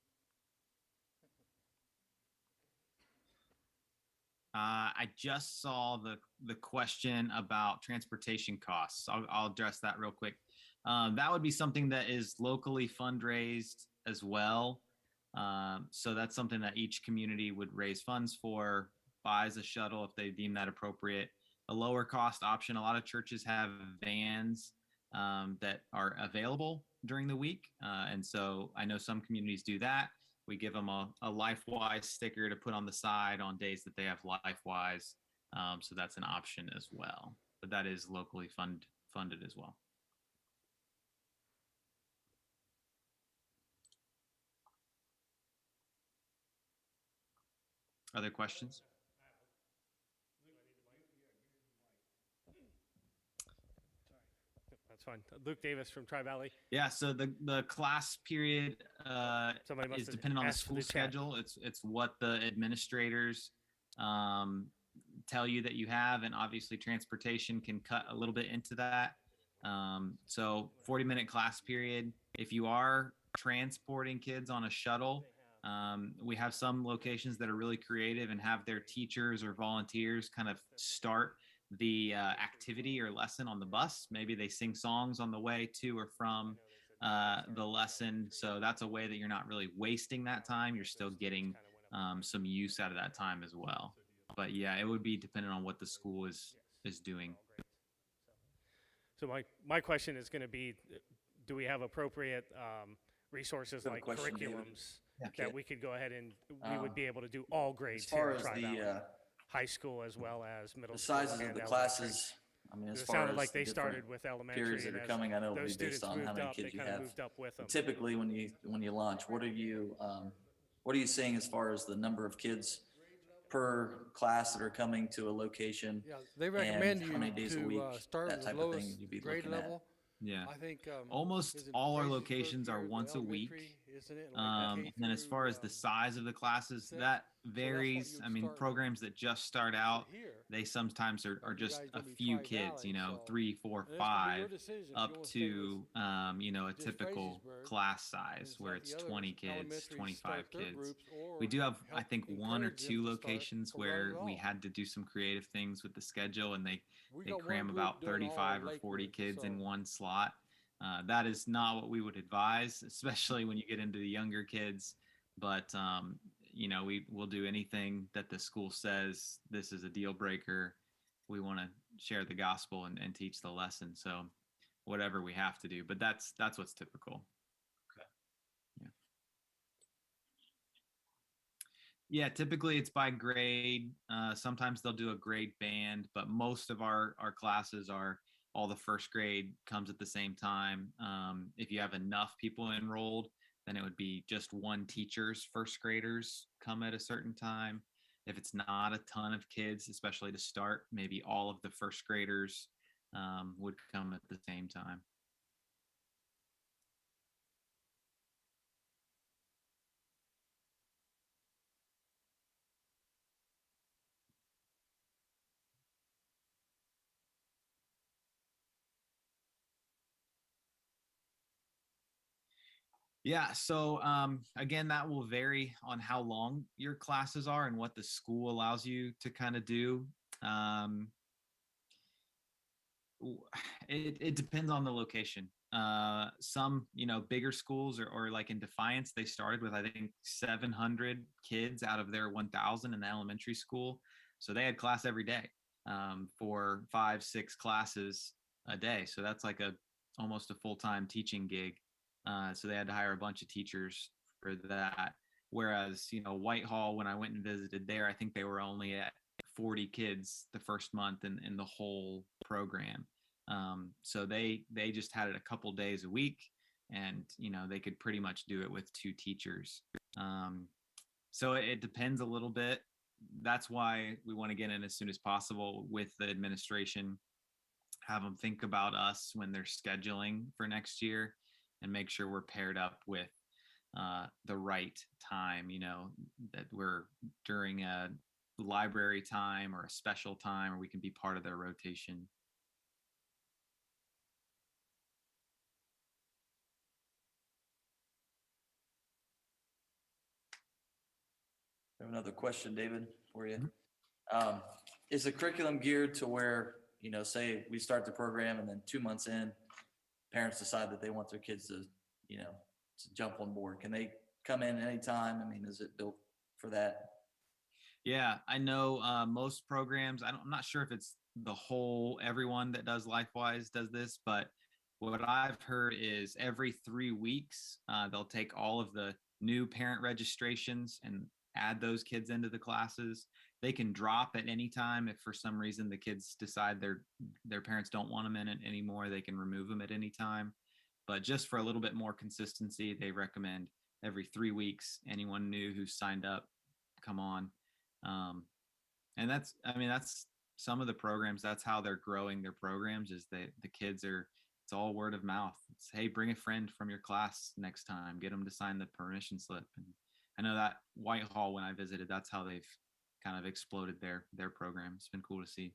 I just saw the question about transportation costs. I'll address that real quick. That would be something that is locally fundraised as well. So that's something that each community would raise funds for, buys a shuttle if they deem that appropriate. A lower cost option, a lot of churches have vans that are available during the week. And so I know some communities do that. We give them a Lifewise sticker to put on the side on days that they have Lifewise. So that's an option as well. But that is locally funded as well. Other questions? That's fine. Luke Davis from Tri-Valley. Yeah, so the class period is dependent on the school schedule. It's what the administrators tell you that you have, and obviously transportation can cut a little bit into that. So 40-minute class period. If you are transporting kids on a shuttle, We have some locations that are really creative and have their teachers or volunteers kind of start the activity or lesson on the bus. Maybe they sing songs on the way to or from the lesson. So that's a way that you're not really wasting that time. You're still getting some use out of that time as well. But yeah, it would be dependent on what the school is doing. So my question is going to be, do we have appropriate resources like curriculums that we could go ahead and we would be able to do all grades as far here in as Tri-Valley, the high school as well as middle the school sizes and of the elementary? classes, I mean, as It far sounded as like the they different started with elementary, periods that and are as coming, I know it'll those be based students on how moved many up, they kids you kind of have. moved up with them. Typically, when you launch, what are you seeing as far as the number of kids per class that are coming to a location? Yeah, they recommend and how many days a week, start that with the type of thing lowest you'd be grade looking level. Yeah. I think almost is it all our Frazersburg locations are here, the once a week. elementary, isn't it? Like K And then as through, far as the size of the classes, six. that So that's what varies. you'd I mean, start with. programs that just start out, here, they sometimes are you just guys a gonna be few Tri-Valley, kids, you know, so- 3, 4, and it's gonna be your 5, decision if you up wanna stay with to, you know, a just typical Frazersburg, class and size just where let it's the other 20 kids, elementaries 25 start their kids. groups, or We do have, I help think, 1 or encourage them 2 to start locations from right where at we all. had to do some creative things with the schedule, and they We they got one cram group about doing all of 35 or 40 Lakewood, kids in so- one slot. That is not what we would advise, especially when you get into the younger kids. But you know, we'll do anything that the school says this is a deal breaker. We want to share the gospel and teach the lesson. So whatever we have to do, but that's what's typical. Okay. Yeah. Yeah, typically it's by grade. Sometimes they'll do a grade band, but most of our classes are all the first grade comes at the same time. If you have enough people enrolled, then it would be just one teacher's first graders come at a certain time. If it's not a ton of kids, especially to start, maybe all of the first graders would come at the same time. Yeah, so again, that will vary on how long your classes are and what the school allows you to kind of do. It depends on the location. Some, you know, bigger schools or like in Defiance, they started with, I think, 700 kids out of their 1,000 in the elementary school. So they had class every day for 5, 6 classes a day. So that's like almost a full-time teaching gig. So they had to hire a bunch of teachers for that. Whereas, you know, Whitehall, when I went and visited there, I think they were only at 40 kids the first month in the whole program. So they just had it a couple days a week, and, you know, they could pretty much do it with 2 teachers. So it depends a little bit. That's why we want to get in as soon as possible with the administration, have them think about us when they're scheduling for next year, and make sure we're paired up with the right time, you know, that we're during a library time or a special time, or we can be part of their rotation. I have another question, David, for you. Is the curriculum geared to where, you know, say we start the program and then 2 months in, parents decide that they want their kids to, you know, to jump on board? Can they come in anytime? I mean, is it built for that? Yeah, I know most programs, I'm not sure if it's everyone that does Lifewise does this, but what I've heard is every 3 weeks, they'll take all of the new parent registrations and add those kids into the classes. They can drop at any time if for some reason the kids decide their parents don't want them in it anymore. They can remove them at any time. But just for a little bit more consistency, they recommend every 3 weeks, anyone new who's signed up, come on. And that's some of the programs. That's how they're growing their programs, is the kids it's all word of mouth. It's, hey, bring a friend from your class next time, get them to sign the permission slip. And I know that Whitehall, when I visited, that's how they've kind of exploded their program. It's been cool to see.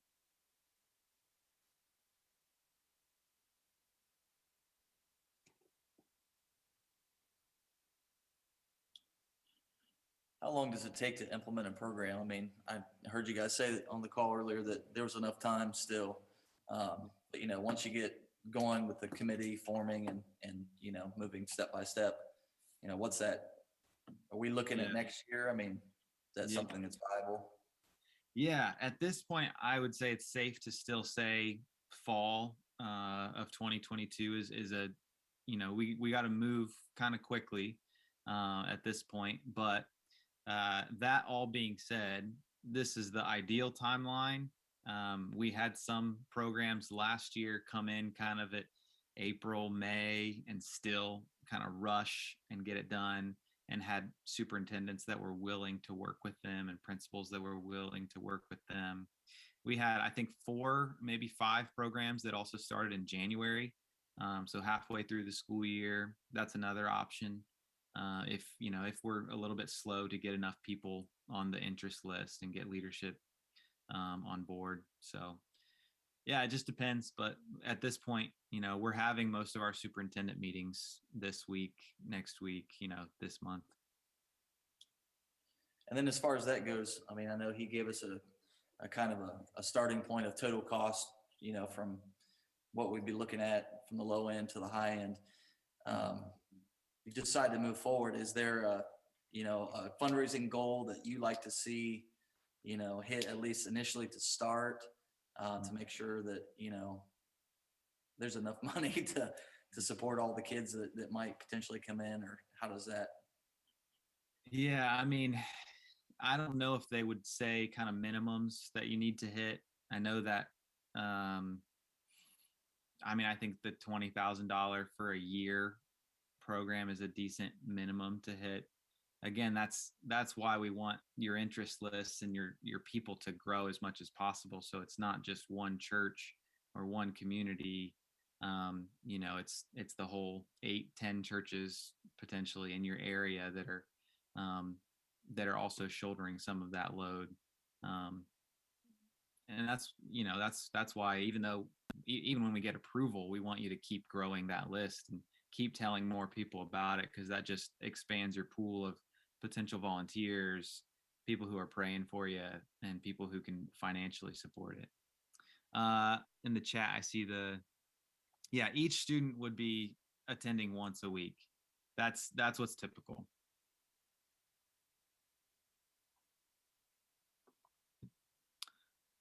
how long does it take to implement a program? I mean, I heard you guys say that on the call earlier that there was enough time still. But you know, once you get going with the committee forming and, you know, moving step by step, you know, what's that? Are we looking at next year? I mean, is that something that's viable? Yeah, at this point, I would say it's safe to still say fall of 2022 is a, you know, we got to move kind of quickly at this point. But that all being said, this is the ideal timeline. We had some programs last year come in kind of at April, May, and still kind of rush and get it done, and had superintendents that were willing to work with them and principals that were willing to work with them. We had, I think, 4, maybe 5 programs that also started in January. So halfway through the school year, that's another option. If, you know, if we're a little bit slow to get enough people on the interest list and get leadership on board. So yeah, it just depends. But at this point, you know, we're having most of our superintendent meetings this week, next week, you know, this month. And then as far as that goes, I mean, I know he gave us a kind of a starting point of total cost, you know, from what we'd be looking at from the low end to the high end. You decide to move forward. Is there a, you know, a fundraising goal that you like to see, you know, hit at least initially to start, to make sure that, you know, there's enough money to support all the kids that might potentially come in, or how does that? Yeah, I mean, I don't know if they would say kind of minimums that you need to hit. I know that, I mean, I think the $20,000 for a year program is a decent minimum to hit. Again, that's why we want your interest lists and your people to grow as much as possible. So it's not just one church or one community. You know, it's the whole 8-10 churches potentially in your area that are also shouldering some of that load. And that's, you know, that's why even when we get approval, we want you to keep growing that list and keep telling more people about it, because that just expands your pool of potential volunteers, people who are praying for you, and people who can financially support it. In the chat, I see each student would be attending once a week. That's what's typical.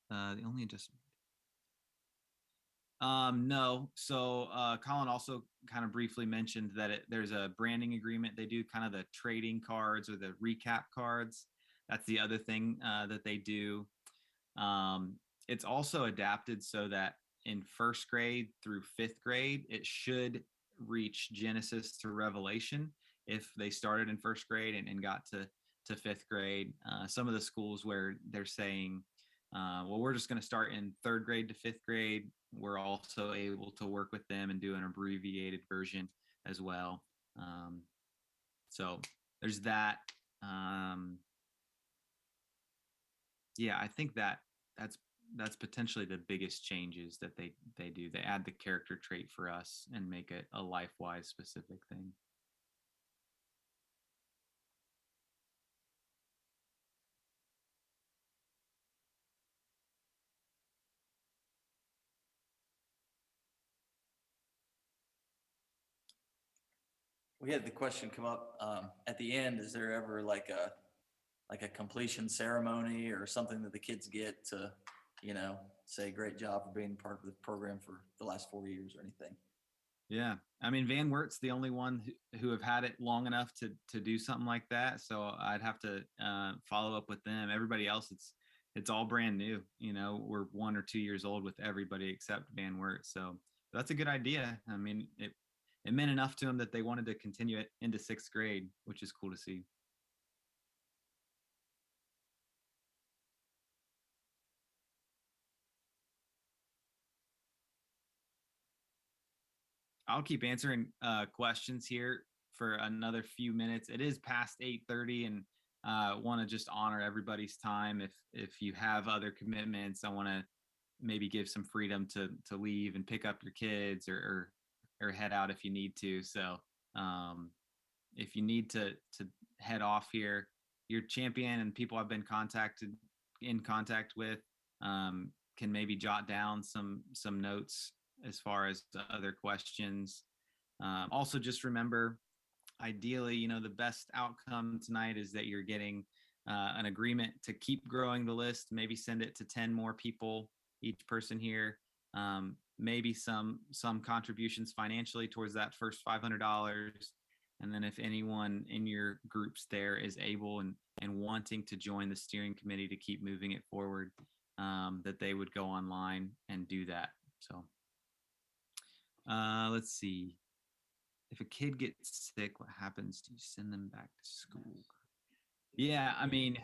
The only adjustment. No. So Colin also kind of briefly mentioned that there's a branding agreement. They do kind of the trading cards or the recap cards. That's the other thing that they do. It's also adapted so that in first grade through 5th grade, it should reach Genesis to Revelation if they started in first grade and got to 5th grade. Some of the schools where they're saying, well, we're just going to start in 3rd grade to 5th grade, we're also able to work with them and do an abbreviated version as well. So there's that. Yeah, I think that's potentially the biggest changes that they do. They add the character trait for us and make it a Lifewise specific thing. We had the question come up at the end. Is there ever like a completion ceremony or something that the kids get to, you know, say great job for being part of the program for the last 4 years or anything? Yeah, I mean, Van Wert's the only one who have had it long enough to do something like that. So I'd have to follow up with them. Everybody else, it's all brand new. You know, we're 1 or 2 years old with everybody except Van Wert. So that's a good idea. I mean, it meant enough to them that they wanted to continue it into 6th grade, which is cool to see. I'll keep answering questions here for another few minutes. It is past 8:30, and want to just honor everybody's time. If you have other commitments, I want to maybe give some freedom to leave and pick up your kids or head out if you need to. So if you need to head off here, your champion and people I've been in contact with can maybe jot down some notes as far as the other questions. Also, just remember, ideally, the best outcome tonight is that you're getting an agreement to keep growing the list, maybe send it to 10 more people, each person here, maybe some contributions financially towards that first $500. And then if anyone in your groups there is able and wanting to join the steering committee to keep moving it forward, that they would go online and do that. So let's see. If a kid gets sick, what happens? Do you send them back to school? Yeah, I mean,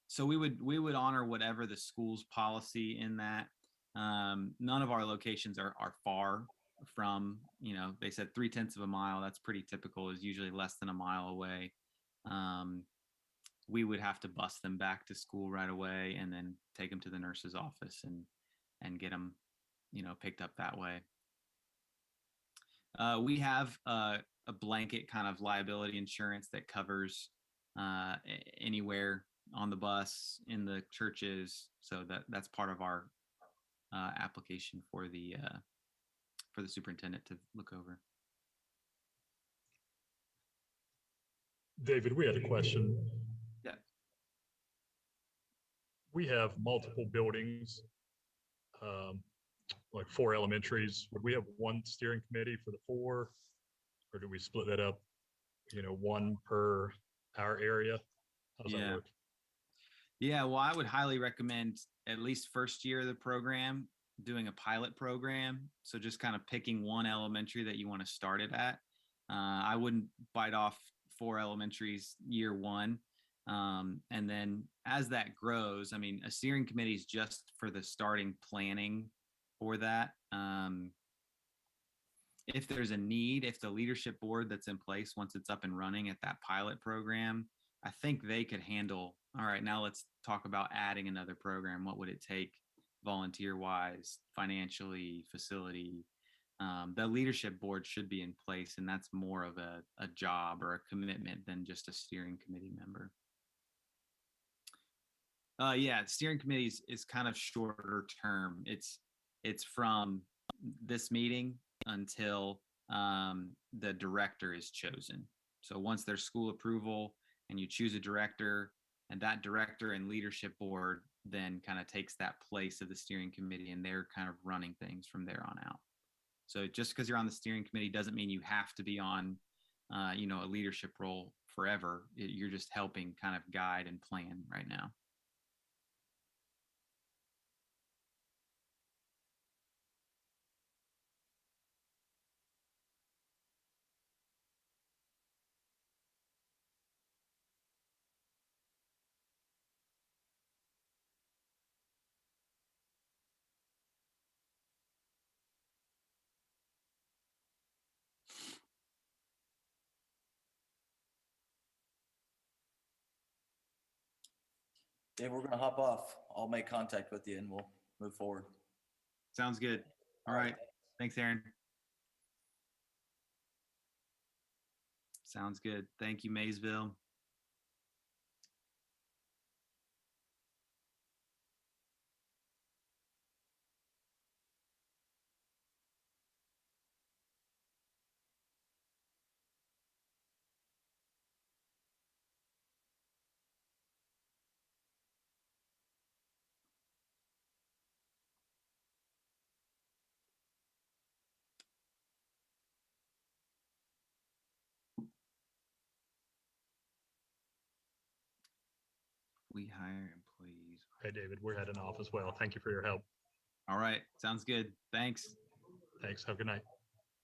so we would honor whatever the school's policy in that. None of our locations are far from, they said 0.3 of a mile. That's pretty typical, is usually less than a mile away. We would have to bus them back to school right away and then take them to the nurse's office and get them, picked up that way. We have a blanket kind of liability insurance that covers anywhere on the bus, in the churches. So that's part of our application for the superintendent to look over. David, we had a question. Yeah. We have multiple buildings, like 4 elementaries. Would we have one steering committee for the 4, or do we split that up, one per our area? How does that work? Yeah, well, I would highly recommend, at least first year of the program, doing a pilot program. So just kind of picking one elementary that you want to start it at. I wouldn't bite off 4 elementaries year 1. And then as that grows, I mean, a steering committee is just for the starting planning for that. If there's a need, if the leadership board that's in place, once it's up and running at that pilot program, I think they could handle, all right, now let's talk about adding another program. What would it take volunteer wise, financially, facility? The leadership board should be in place, and that's more of a job or a commitment than just a steering committee member. Yeah, steering committees is kind of shorter term. It's from this meeting until the director is chosen. So once there's school approval and you choose a director, and that director and leadership board then kind of takes that place of the steering committee, and they're kind of running things from there on out. So just because you're on the steering committee doesn't mean you have to be on, a leadership role forever. You're just helping kind of guide and plan right now. Dave, we're going to hop off. I'll make contact with you and we'll move forward. Sounds good. All right. Thanks, Aaron. Sounds good. Thank you, Maysville. We hire employees. Hey, David, we're heading off as well. Thank you for your help. All right. Sounds good. Thanks. Thanks. Have a good night.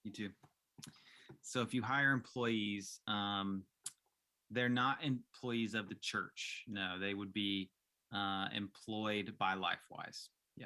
You too. So if you hire employees, they're not employees of the church. No, they would be employed by Lifewise. Yeah.